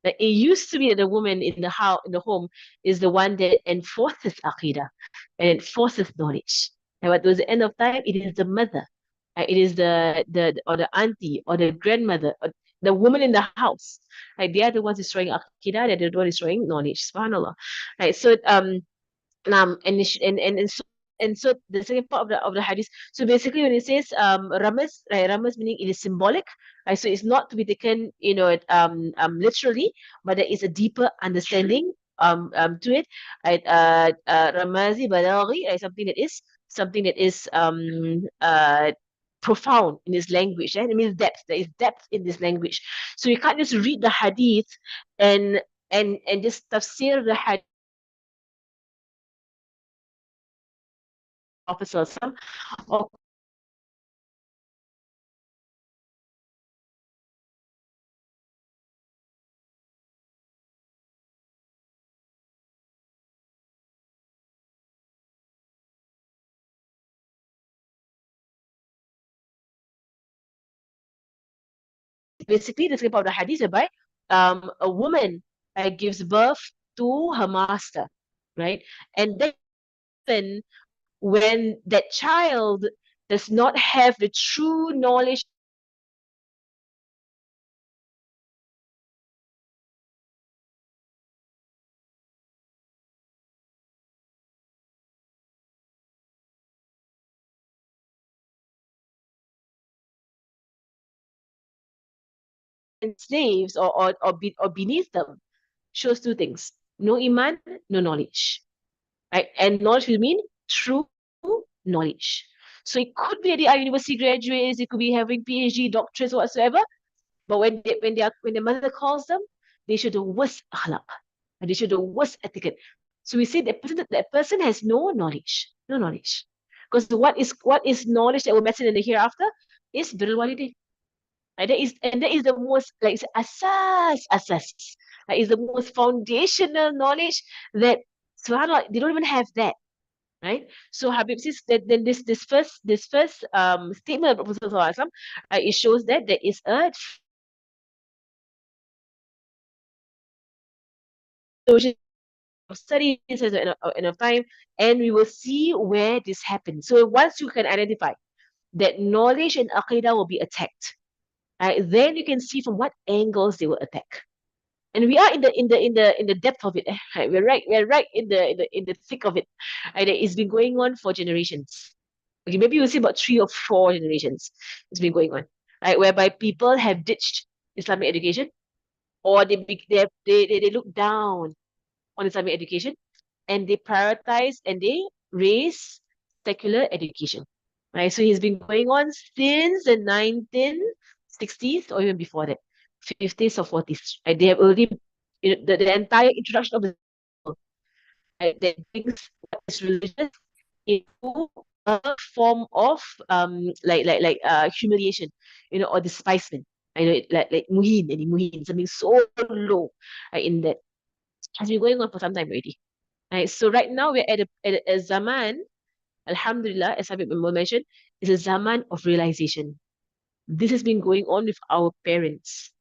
Like it used to be that the woman in the house, in the home, is the one that enforces aqidah and enforces knowledge. And at the end of time, it is the mother, it is the or the auntie or the grandmother, or the woman in the house. Like they are the ones destroying aqidah, they're the ones destroying knowledge. Subhanallah. Right. So and so the second part of the hadith. So basically, when it says ramas, right, ramas meaning it is symbolic, right? So it's not to be taken, literally, but there is a deeper understanding to it, right? Ramazi balaghi, right? Something that is profound in this language, right? It means depth. There is depth in this language. So you can't just read the hadith and and just tafsir the hadith officer some or basically the script of the hadith whereby a woman gives birth to her master, right? And then when that child does not have the true knowledge and slaves or beneath them, shows two things: no iman, no knowledge, right? And knowledge will mean true knowledge. So it could be that they are university graduates, it could be having PhD, doctorates, whatsoever. But when their mother calls them, they show the worst akhlaq, and they show the worst etiquette. So we say that person has no knowledge, no knowledge. Because what is knowledge that will matter in the hereafter is birrul walidain. And that is the most like asas. That is the most foundational knowledge that subhanAllah, they don't even have that. Right? So Habib says that then this first statement of Prophet Sallallahu it shows that there is a social of studies enough time, and we will see where this happens. So once you can identify that knowledge and aqidah will be attacked, right, then you can see from what angles they will attack. And we are in the depth of it. Right? We're right in the thick of it. Right? It's been going on for generations. Okay, maybe you'll see about 3 or 4 generations it's been going on. Right, whereby people have ditched Islamic education, or they look down on Islamic education, and they prioritize and they raise secular education. Right? So he's been going on since the 1960s or even before that, 50s or 40s. Right? They have already, the entire introduction of the right, that brings what is religious into a form of humiliation, or despisement. I know it like muhin, something so low, right, in that has been going on for some time already. Right. So right now we're at a zaman, Alhamdulillah, as Habib mentioned, is a zaman of realization. This has been going on with our parents,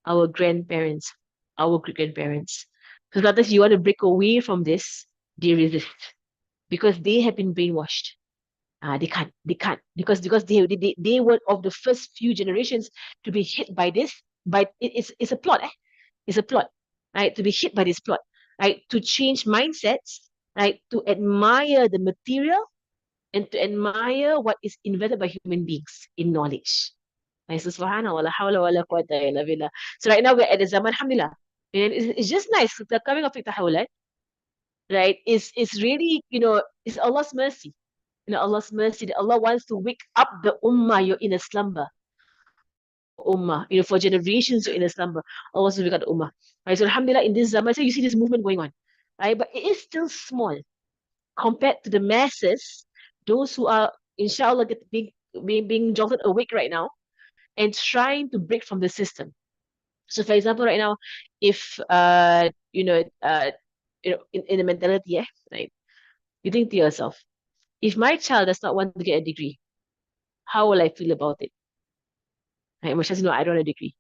our grandparents, our great grandparents. So sometimes you want to break away from this, they resist because they have been brainwashed. They can't because they were of the first few generations to be hit by this. But it's a plot. It's a plot, right? To be hit by this plot, right? To change mindsets, right? To admire the material and to admire what is invented by human beings in knowledge. Right? So subhanallah, la hawla wa la quwwata illa billah. So right now we're at the zaman, alhamdulillah. And it's just nice. The coming of Tahawulat, right? Is really, it's Allah's mercy. Allah's mercy that Allah wants to wake up the ummah. You're in a slumber. Ummah, for generations you're in a slumber. Allah wants to wake up the ummah. Right? So alhamdulillah, in this zaman, so you see this movement going on. Right? But it is still small compared to the masses, those who are, inshallah, being jolted awake right now and trying to break from the system. So, for example, right now, if in the mentality, right, you think to yourself, if my child does not want to get a degree, how will I feel about it? Right? Much as I don't want a degree.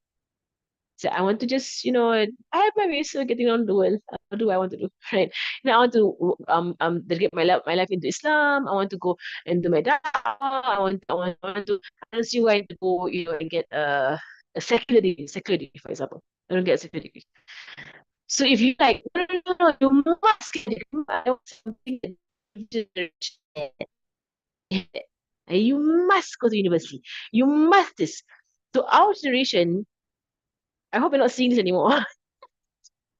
So I want to just, I have my ways of getting on the world. What do I want to do? Right? I want to dedicate my life into Islam. I want to go and do my da'wah. I want to see where I want to go, and get a secular degree, for example. I don't get a secular degree. So if you like, no, no, no, no, you must get a degree. I want something that you must go to university. You must this. So our generation, I hope you're not seeing this anymore.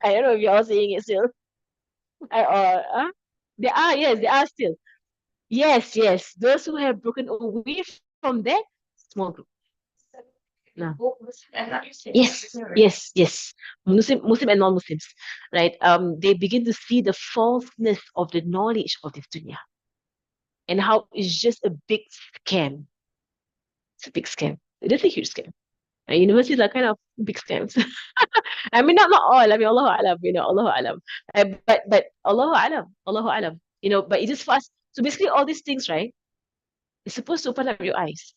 I don't know if you're all seeing it still. They are, yes, they are still. Yes, yes. Those who have broken away from that small group. No. Yes, yes, yes. Muslim and non-Muslims, right? They begin to see the falseness of the knowledge of this dunya and how it's just a big scam. It's a big scam. It is a huge scam. And universities are kind of big scams. I mean, not all. I mean, Allahu Alam, Allahu Alam. But Allahu Alam, Allahu Alam. But it is for us. So basically, all these things, right? It's supposed to open up your eyes.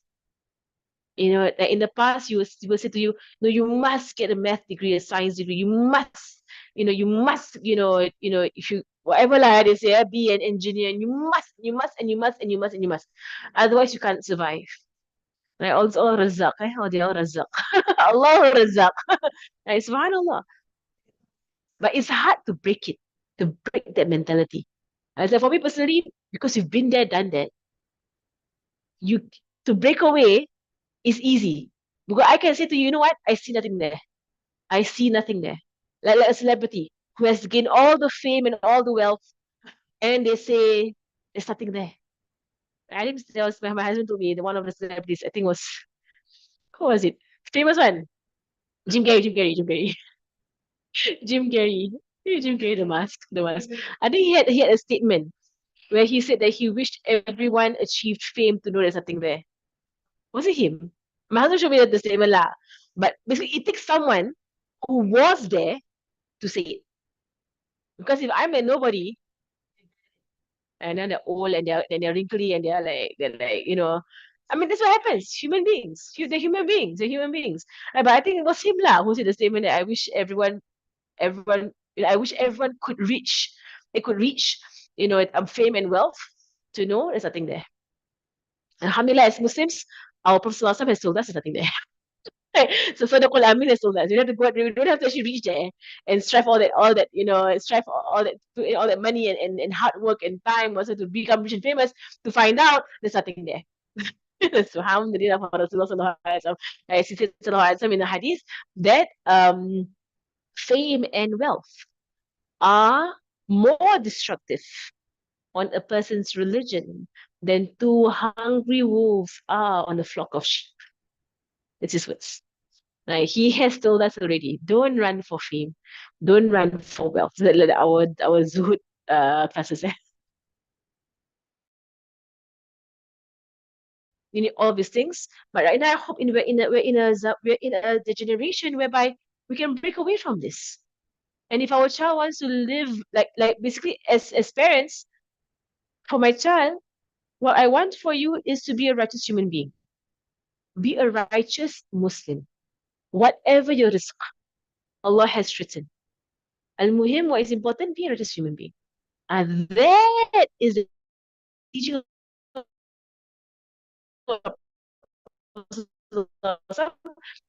Like in the past, you will say to you, no, you must get a math degree, a science degree. You must, if you whatever like they say, be an engineer, and you must, and you must, and you must, and you must. Otherwise, you can't survive. Like all razak, all they all razak. Allah razak. Like, subhanallah. But it's hard to break it, to break that mentality. I said, for me personally, because you've been there, done that, you to break away is easy. Because I can say to you, you know what? I see nothing there. I see nothing there. Like a celebrity who has gained all the fame and all the wealth, and they say there's nothing there. I think there was my husband told me the one of the celebrities, I think was who was it? Famous one. Jim Carrey, Jim Carrey, Jim Carrey. Jim Carrey. Jim Carrey, the mask, the mask. I think he had a statement where he said that he wished everyone achieved fame to know there's nothing there. Was it him? My husband showed me the statement lah. But basically, it takes someone who was there to say it. Because if I'm a nobody, and then they're old and they're wrinkly and they're like, I mean, that's what happens. Human beings, they're human beings. They're human beings. Right? But I think it was him lah who said the statement that I wish everyone could reach. They could reach, fame and wealth to know there's nothing there. And alhamdulillah, as Muslims, our Prophet ﷺ has told us there's nothing there. So for the Amin has told us, you don't have to go, you don't have to actually reach there and strive strive all that, put in all that money and hard work and time also to become rich and famous to find out there's nothing there. So alhamdulillah for Rasulullah sallallahu alaihi wasallam, as he said sallallahu alaihi wasallam in the hadith, that fame and wealth are more destructive on a person's religion than two hungry wolves are on a flock of sheep. It's his words. Right? He has told us already, don't run for fame, don't run for wealth. Like our Zuhud classes. You need all these things. But right now, I hope we're in a generation whereby we can break away from this. And if our child wants to live like basically as parents, for my child, what I want for you is to be a righteous human being. Be a righteous Muslim. Whatever your risk, Allah has written. Al-Muhim, what is important, be a righteous human being. And that is the teaching of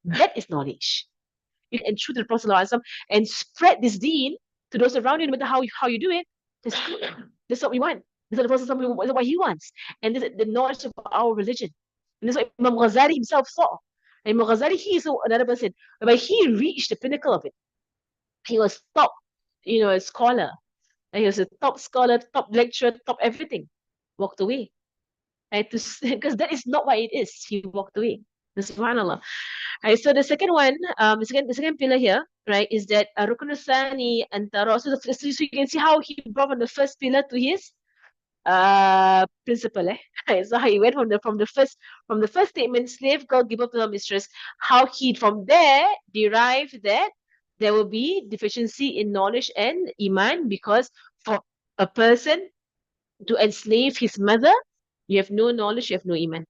that is knowledge. and true to the Prophet ﷺ and spread this deen to those around you, no matter how you do it, that's good. That's what we want. That's what the Prophet ﷺ, that's what he wants. And this is the knowledge of our religion. And that's what Imam Ghazali himself saw. And Imam Ghazali, he is another person, but he reached the pinnacle of it. He was top, a scholar. And he was a top scholar, top lecturer, top everything. Walked away. Right? Because that is not what it is. He walked away. Subhanallah. Right, so the second one, the second pillar here, right, is that Rukun Thani Antara. So you can see how he brought from the first pillar to his principle. Right, so how he went from the first statement, slave girl give up to her mistress, how he from there derived that there will be deficiency in knowledge and iman, because for a person to enslave his mother, you have no knowledge, you have no iman.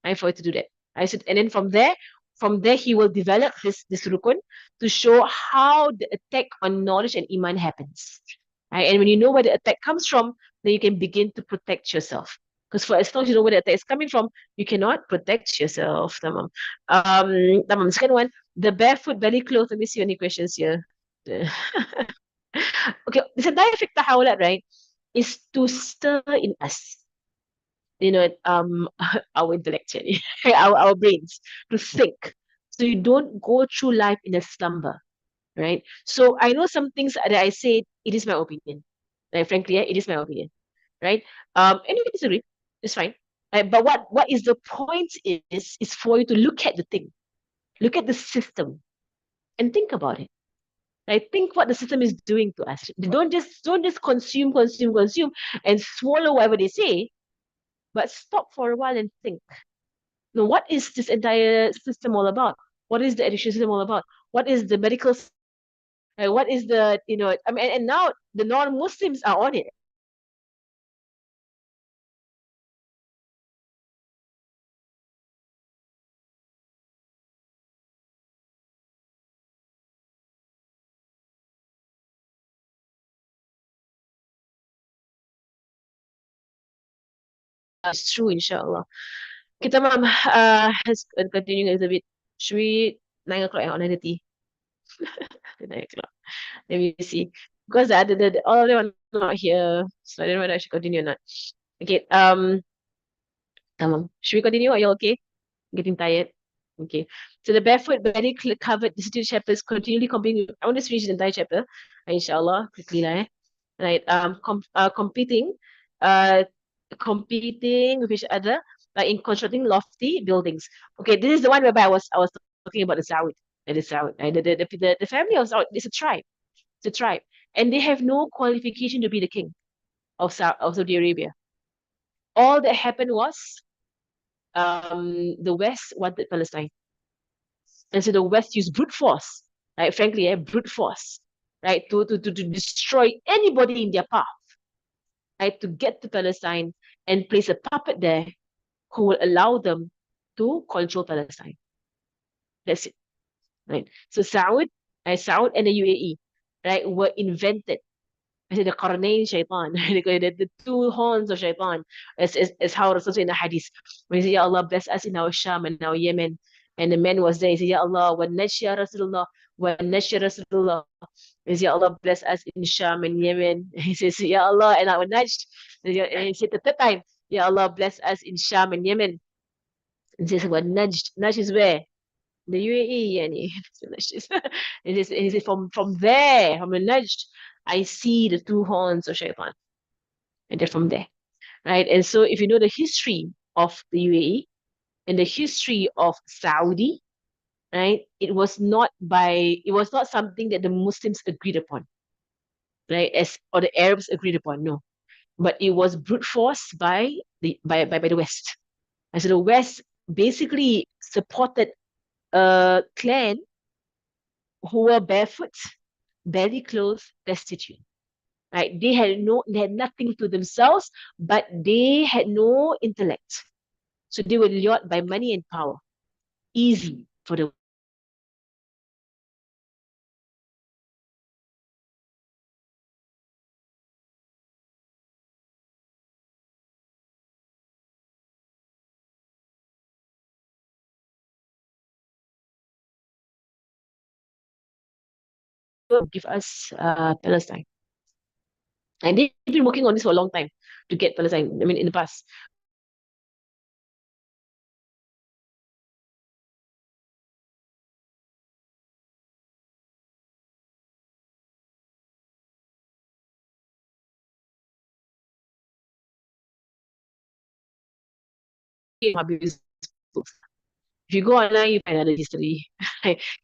Right, for it to do that. I said, and then from there he will develop this rukun to show how the attack on knowledge and iman happens. Right? And when you know where the attack comes from, then you can begin to protect yourself. Because for as long as you know where the attack is coming from, you cannot protect yourself. Tamam. Tamam. Second one, the barefoot belly clothes. Let me see any questions here. Okay, this entire fiqh tahawulat, right, is to stir in us, our intellect, our brains, to think. So you don't go through life in a slumber, right? So I know some things that I say, it is my opinion. Like, frankly, it is my opinion, right? And you can disagree, it's fine. Right? But what is the point is for you to look at the thing, look at the system, and think about it. Right? Think what the system is doing to us. Don't just consume, and swallow whatever they say, but stop for a while and think. Now, what is this entire system all about? What is the education system all about? What is the medical? What is I mean, and now the non-Muslims are on it. It's true, inshallah. Kita ma'am, has continuing a little bit. Should we 9 o'clock or 9:30? 9 o'clock. Let me see. Because all of them are not here, so I don't know whether I should continue or not. Okay. Should we continue? Are you okay? Getting tired? Okay. So the barefoot, belly covered destitute shepherds continually competing. I want to finish the entire chapter, inshallah, quickly lah. Right. Uh, competing with each other, in constructing lofty buildings. Okay, this is the one whereby I was talking about the Saud. The Saud, right? The family of Saud, it's a tribe. It's a tribe, and they have no qualification to be the king of Saudi Arabia. All that happened was the West wanted Palestine. And so the West used brute force, right? Frankly, brute force, right? To destroy anybody in their path, right? To get to Palestine and place a puppet there who will allow them to control Palestine. That's it, right? So Saud and the UAE, right, were invented. I said the Qarnayn Shaitan, the two horns of Shaitan, as how Rasul said in the hadith. When he said, Ya Allah, bless us in our Sham and our Yemen. And the man was there. He said, Ya Allah, wa nash ya Rasulullah, wa nash ya Rasulullah. He said, Ya Allah, bless us in Sham and Yemen. He says, Ya Allah, and our najd. And he said the third time, Ya Allah, bless us in Sham and Yemen. And he says, wa najd. Najd is where? The UAE, yani. He said, from there, from the najd, I see the two horns of Shaitan. And they're from there, right? And so if you know the history of the UAE and the history of Saudi, right, it was not something that the Muslims agreed upon, right? Or the Arabs agreed upon, no. But it was brute force by the West. And so the West basically supported a clan who were barefoot, belly clothed, destitute. Right? They had nothing to themselves, but they had no intellect. So they were lured by money and power. Easy for the give us Palestine. And they've been working on this for a long time to get Palestine. I mean, in the past. Books. If you go online, you find other history.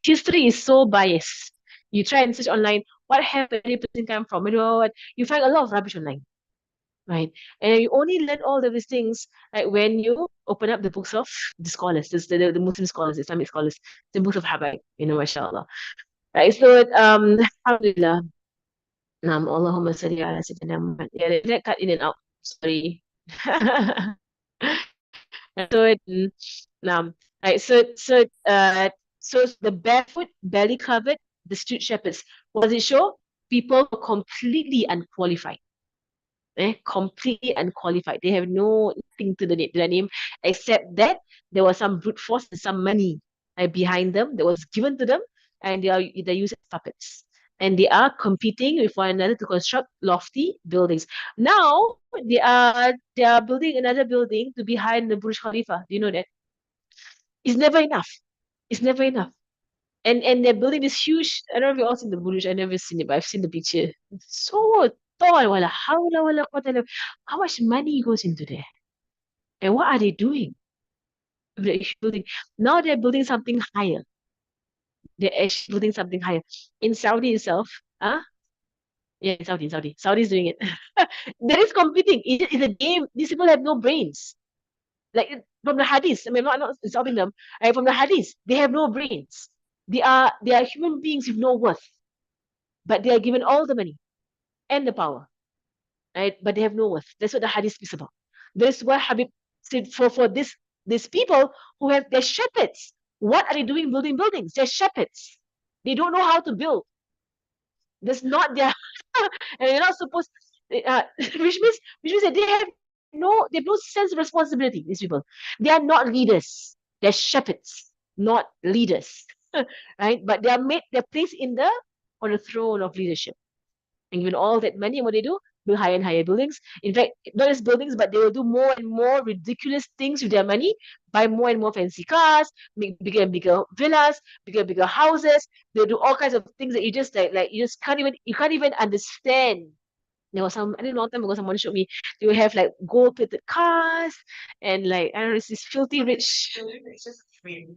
History is so biased. You try and search online, what happened, where did person come from, you find a lot of rubbish online, right? And you only learn all of these things like when you open up the books of the scholars, the Muslim scholars, Islamic scholars, the books of Habaib, mashallah. Right, so alhamdulillah. Allahumma salli ala sayyidina Muhammad. Yeah, that cut in and out. Sorry. So um, right, so the barefoot, belly covered, the street shepherds. What does it show? People were completely unqualified. Completely unqualified. They have no nothing to their name except that there was some brute force and some money behind them that was given to them, and they're used as puppets. And they are competing with one another to construct lofty buildings. Now they are building another building to be higher than the Burj Khalifa. Do you know that? It's never enough. It's never enough. And they're building this huge. I don't know if you've all seen the Burj. I've never seen it, but I've seen the picture. It's so tall. Wala hawla wala quwwata illa- How much money goes into there? And what are they doing with the building? Now they're building something higher. They're actually building something higher. In Saudi itself, huh? Yeah, in Saudi. Saudi's doing it. There is competing. It's a game. These people have no brains. Like from the hadith, I mean, I'm not insulting them. From the hadith, they have no brains. They are human beings with no worth, but they are given all the money and the power, right? But they have no worth. That's what the hadith speaks about. That's why Habib said for these people who have they're shepherds. What are they doing building buildings? They're shepherds. They don't know how to build. That's not their and you're not supposed which means that they have no sense of responsibility, these people. They are not leaders. They're shepherds, not leaders. Right? But they're placed on the throne of leadership. And given all that money, and what they do, build higher and higher buildings. In fact, not just buildings, but they will do more and more ridiculous things with their money, buy more and more fancy cars, make bigger and bigger villas, bigger and bigger houses. They'll do all kinds of things that you just like you just can't even understand. There was some, I think a long time ago, someone showed me they will have like gold plated cars and like I don't know, it's this filthy rich It's just a frame.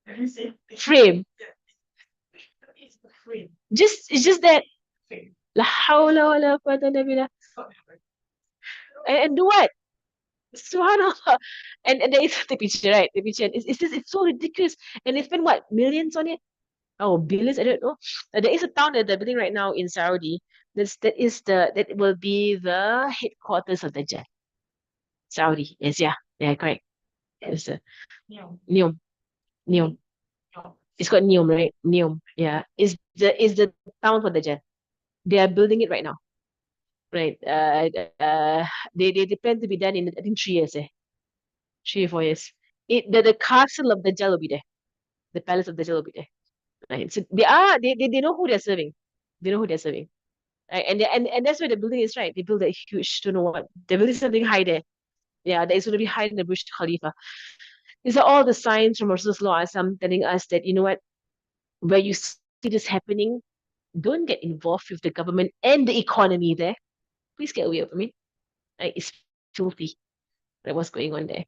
Have you seen? frame. Yeah, it's a frame. It's just that Frame. la hawla wa la quwwata illa billah. And do what? Subhanallah. And there is the picture, right? The picture. It's so ridiculous. And they spend what? Millions on it? Oh, billions, I don't know. There is a town that they're building right now in Saudi. That will be the headquarters of the jet. Saudi. Yes, yeah. Yeah, correct. It's the No, Neom. Neom. no. It's called Neom, right? Neom. Yeah. Is the town for the jet. They are building it right now. Right. They plan to be done in I think 3 years, 3 or 4 years. The castle of the Dajjal will be there. The palace of the Dajjal will be there. Right. So they know who they're serving. They know who they're serving. Right. And that's where the building is, right? They build that huge, don't know what. They're building something high there. Yeah, that is going to be higher than the Burj Khalifa. These are all the signs from Rasulullah telling us that, you know what, where you see this happening, don't get involved with the government and the economy there. Please get away from it. Right? It's filthy. Like what's going on there.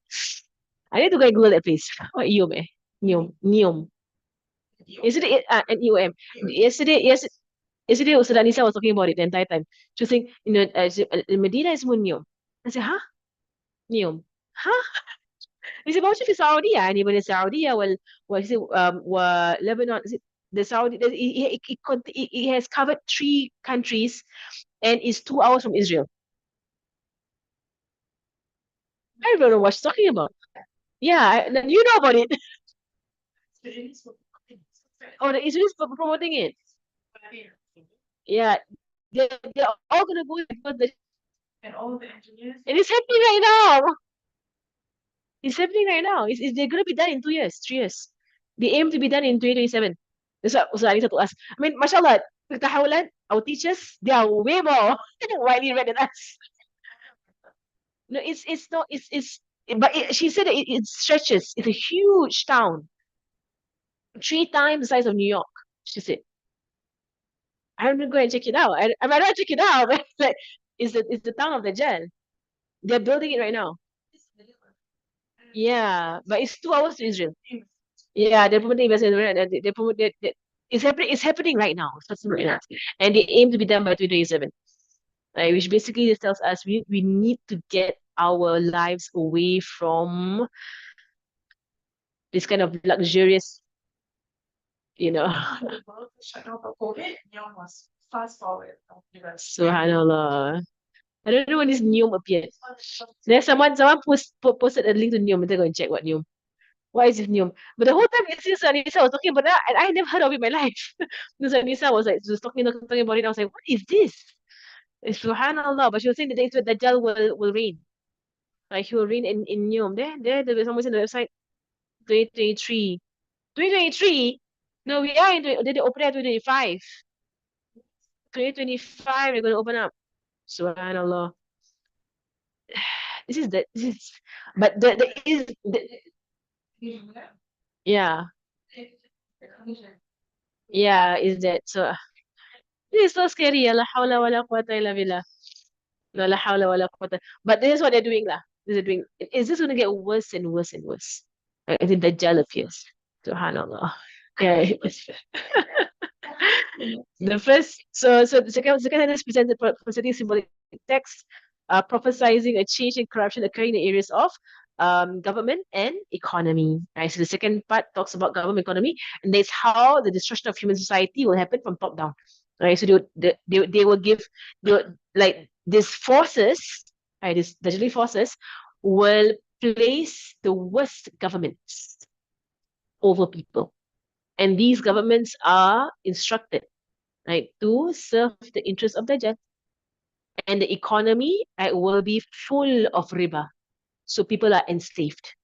I need to go and Google that place. What Neom, eh? Neom. Yesterday, NEOM. Yesterday, Ustaz Anissa was talking about it the entire time. She was saying, Medina is Neom. I said, huh? Neom. Huh? He said, موجود في السعودية يعني من السعودية Lebanon. The Saudi, it has covered 3 countries and is 2 hours from Israel. I don't know what she's talking about. Yeah, you know about it. Oh, the Israelis promoting it. Yeah, they're all gonna go because And all the engineers. and it's happening right now. It's happening right now. They're gonna be done in 2 years, 3 years. They aim to be done in 2027. That's what Anita told us. I mean, mashallah, Pagtahawalan, our teachers, they are way more widely read than us. No, it's not it's but she said that it stretches. It's a huge town, 3 times the size of New York. She said, "I'm gonna go and check it out. I might not check it out, but like, it's the town of the Dajjal. They're building it right now. Yeah, but it's 2 hours to Israel. Yeah, they're promoting investment. They promote that it's happening. It's happening right now. It's happening right now, and they aim to be done by 2027. Which basically just tells us we need to get our lives away from this kind of luxurious, you know. The world was shut down for COVID. Neon was fast forward of US. Subhanallah. I don't know when this Neom appeared. There's someone posted a link to Neom. I'm gonna go and check what Neom. What is this Neom? But the whole time it's just Anissa was talking about that, and I never heard of it in my life. Because Anissa was like just talking about it. I was like, what is this? It's Subhanallah. But she was saying the days where Dajjal will reign. Like he will reign in Neom. There someone's in the website. 2023. 2023? No, we are in they open at 2025. 2025, they're gonna open up. Subhanallah. This is but the is yeah. Yeah, is that so this is so scary. La hawla wa la quwwata illa billah. No, la hawla wa la quwwata. But this is what they're doing lah. This is doing. Is this gonna get worse and worse and worse? I think Dajjal appears. Subhanallah. Yeah. The first, so the second sentence presented presenting symbolic text, prophesizing a change in corruption occurring in the areas of government and economy. Right. So the second part talks about government economy, and that's how the destruction of human society will happen from top down. Right. So they will give like these forces, right? These digital forces will place the worst governments over people. And these governments are instructed, right, to serve the interests of the Dajjal. And the economy, right, will be full of riba. So people are enslaved,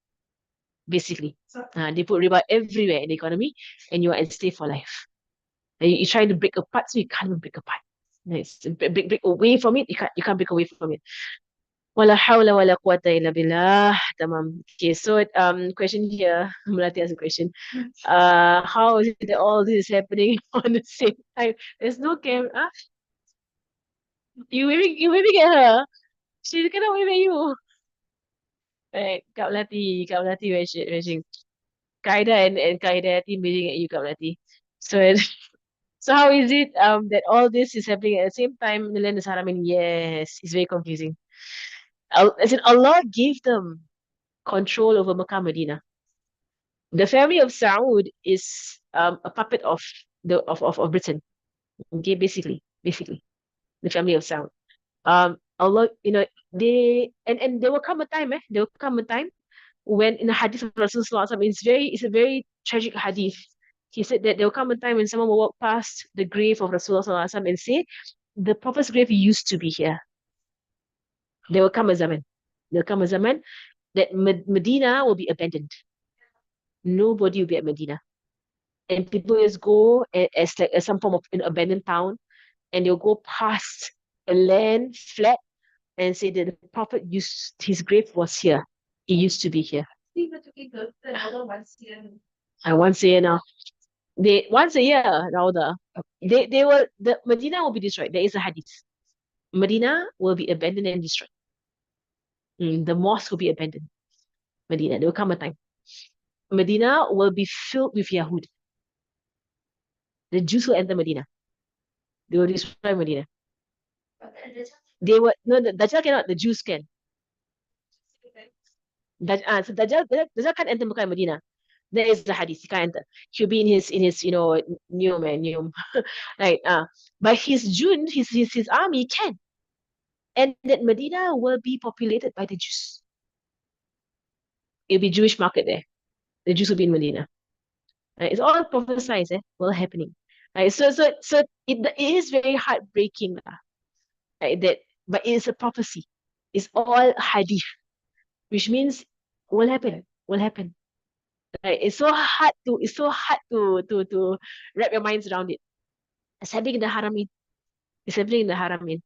basically. They put riba everywhere in the economy, and you are enslaved for life. And you're trying to break apart, so you can't even break apart. Nice. Break away from it, you can't break away from it. Wala hawla wala quwwata illa billah. Tamam. Okay, so question here. Melati has a question. How is it that all this is happening on the same time? There's no camera. You waving at her. She cannot wave at you. Right, Kak Melati mentioning. Kaida and Kaida team waving at you, Kak Melati. So so how is it that all this is happening at the same time in the land of Haramin? Yes, it's very confusing. As in Allah gave them control over Makkah Medina. The family of Saud is a puppet of of Britain. Okay, basically the family of Saud. Allah, and there will come a time, there will come a time when in the hadith of Rasulullah, it's a very tragic hadith. He said that there will come a time when someone will walk past the grave of Rasulullah and say, the Prophet's grave used to be here. There will come a zaman. There will come a zaman that Medina will be abandoned. Nobody will be at Medina. And people just go as like as some form of an abandoned town, and they'll go past a land flat and say that the Prophet used his grave was here. He used to be here. I once a year now. They once a year, Rauda. They will the Medina will be destroyed. There is a hadith. Medina will be abandoned and destroyed. The mosque will be abandoned. Medina. There will come a time. Medina will be filled with Yahud. The Jews will enter Medina. They will destroy Medina. They will no the Dajjal cannot, the Jews can. So Dajjal can't enter Makkah and Medina. There is the hadith. He can't enter. He'll be in his new man, new right. But his Jund, his army can. And that Medina will be populated by the Jews. It'll be Jewish market there. The Jews will be in Medina. Right? It's all prophesied, all happening. Right? So it is very heartbreaking, right? But it is a prophecy. It's all hadith, which means will happen. Will happen. Right? It's so hard to wrap your minds around it. It's happening in the Haramin. It's happening in the Haramin.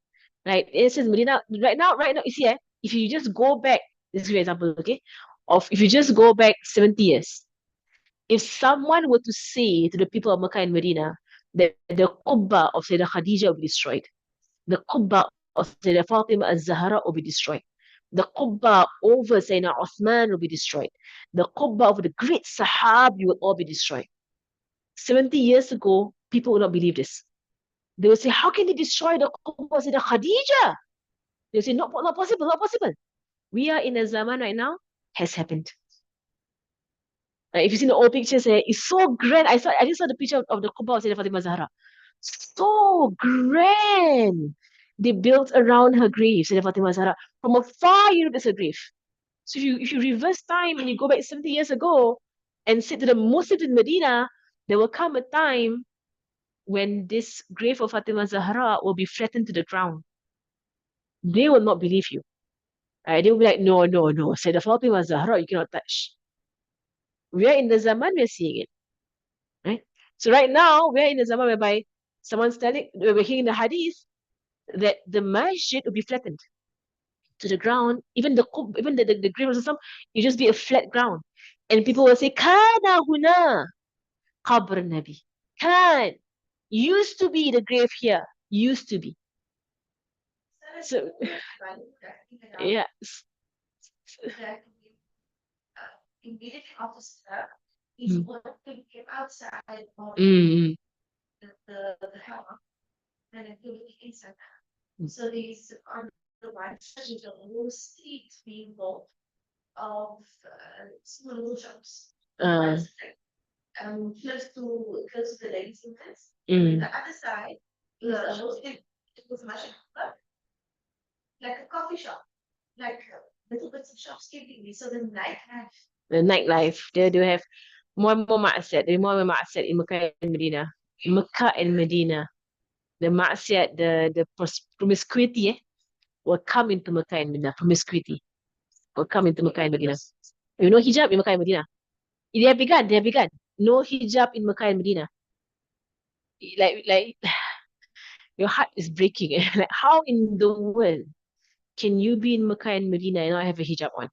Right? It says Medina, right now, you see, if you just go back, this is an example, okay? If you just go back 70 years, if someone were to say to the people of Mecca and Medina that the Qubba of Sayyidah Khadija will be destroyed, the Qubba of Sayyidah Fatima al-Zahra will be destroyed, the Qubba over Sayyidina Uthman will be destroyed, the Qubba of the great Sahabi will all be destroyed. 70 years ago, people would not believe this. They will say, how can they destroy the Qubba of Sayyidah Khadija? They will say, not possible, not possible. We are in a zaman right now, has happened. If you see the old pictures, it's so grand. I just saw the picture of the Qubba of Sayyidah Fatima Zahra. So grand. They built around her grave, Sayyidah Fatima Zahra. From afar, you know there's her grave. So if you reverse time and you go back 70 years ago and say to the Muslims in Medina, there will come a time when this grave of Fatima Zahra will be flattened to the ground. They will not believe you. They will be like, no, no, no. Sayyidah Fatima Zahra, you cannot touch. We are in the Zaman, we're seeing it. Right? So right now, we're in a zaman whereby someone's telling, we're hearing the hadith that the masjid will be flattened to the ground. Even the grave of some, it just be a flat ground. And people will say, Kana huna qabr nabi. Kan. Used to be the grave here. Used to be. So, yeah. Immediately after that, is Mm. what they came outside of Mm. the house and then put it inside. So these are the ones that the whole street being built of small little shops. Uh, Close to the ladies' entrance. mm. The other side is a whole thing. It was much like a coffee shop, like little bits of shops keeping me. So the nightlife. The nightlife. They have more and more maksiat. There more and more maksiat in Mecca and Medina. Mecca and Medina. The maksiat, the promiscuity will come into Mecca and Medina. Promiscuity will come into Mecca and Medina. You know hijab in Mecca and Medina. They have begun. No hijab in Mecca and Medina. Like your heart is breaking. Like how in the world can you be in Mecca and Medina and not have a hijab on?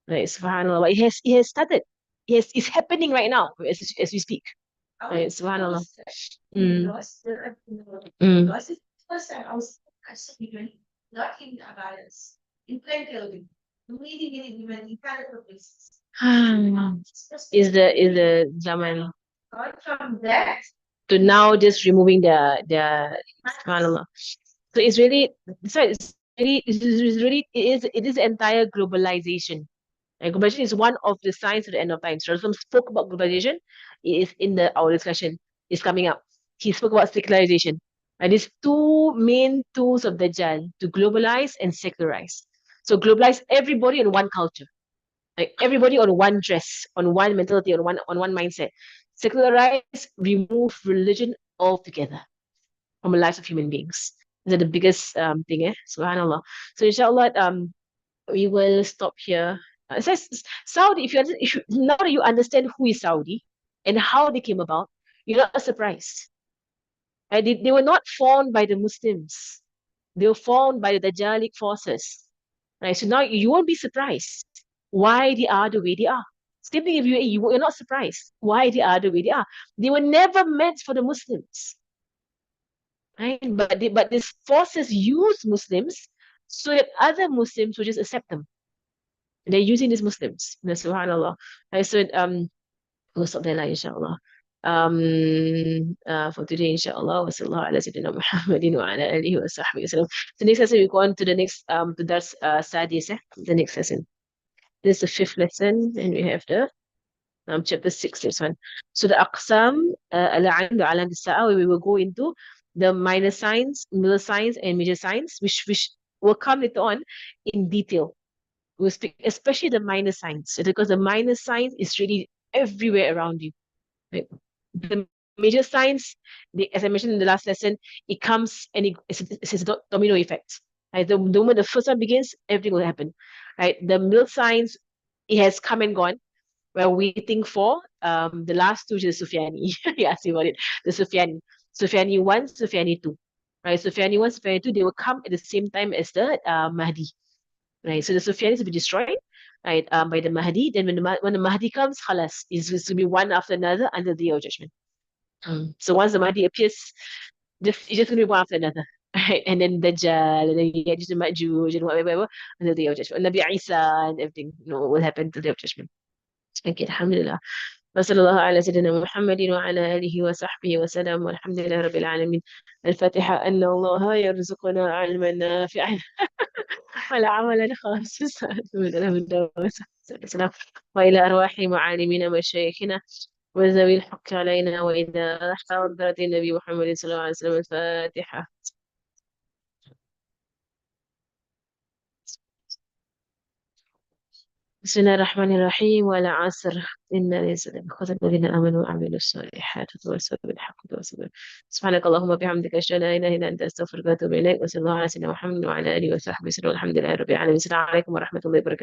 Like subhanallah. But it has started. Yes, it's happening right now as we speak. Right, subhanallah. Mm. Mm. First time I was actually not in abundance, in plain clothing, meeting even in private places. Is the zaman Going from that to now just removing the subhanallah. So it's really it is entire globalization. And globalization is one of the signs of the end of times. Rasul spoke about globalization. It is in our discussion. It's coming up. He spoke about secularization. And these two main tools of Dajjal to globalize and secularize. So globalize everybody in one culture. Like everybody on one dress, on one mentality, on one mindset. Secularize, remove religion altogether from the lives of human beings. These are the biggest thing, Subhanallah. So inshallah, we will stop here. It says Saudi, now that you understand who is Saudi and how they came about, you're not surprised. Right? They were not formed by the Muslims. They were formed by the Dajjalic forces. Right? So now you won't be surprised why they are the way they are. Same thing if you're not surprised why they are the way they are. They were never meant for the Muslims. Right? But these forces use Muslims so that other Muslims will just accept them. And they're using these Muslims. Subhanallah. Right? So we'll stop there, inshallah. For today, inshallah, wa sallallahu ala sayyidina Muhammadin wa ala alihi wa sahbihi wasallam. So next lesson, we go on to the next to Dars Sadis, the next lesson. This is the fifth lesson, and we have the chapter 6, this one. So the Aqsam, Al-Ain, Alam Sa'a, we will go into the minor signs, middle signs, and major signs, which will come later on in detail. We'll speak, especially the minor signs, because the minor signs is really everywhere around you. Right? The major signs, as I mentioned in the last lesson, it comes and it's a domino effect. Right? The moment the first one begins, everything will happen. Right? The middle signs, it has come and gone. We're waiting for the last two, which is Sufyani. You asked me about it, the Sufyani. Sufyani 1, Sufyani 2. Right, Sufyani 1, Sufyani 2, they will come at the same time as the Mahdi. Right, so the Sufyanis will be destroyed, right, by the Mahdi. Then when the Mahdi comes, khalas, it's going to be one after another until the day of judgment. So once the Mahdi appears, it's just going to be one after another. Right? And then Dajjal, and then Yajuj and Majuj, and whatever, until the day of judgment. And Nabi Isa and everything, will happen until the day of judgment. Okay, alhamdulillah. وصلى الله على سيدنا محمد وعلى آله وصحبه وسلم والحمد لله رب العالمين. الفاتحة. أن الله يرزقنا علما نافعا ولا عملا خالصا من الهدى والسلام، وإلى أرواح معالمنا مشايخنا وذوي الحق علينا، وإذا حضرت النبي محمد صلى الله عليه وسلم. الفاتحة. بسم الله الرحمن الرحيم. والعصر إن الإنسان لفي الذين آمنوا وعملوا الصالحات وتواصوا بالحق وتواصوا سبحانك اللهم وبحمدك أشهد أن لا إله إلا أنت أستغفرك وأتوب إليك. وصلى الله على سيدنا محمد وعلى آله وصحبه وسلم والحمد لله رب العالمين. السلام عليكم ورحمة الله وبركاته.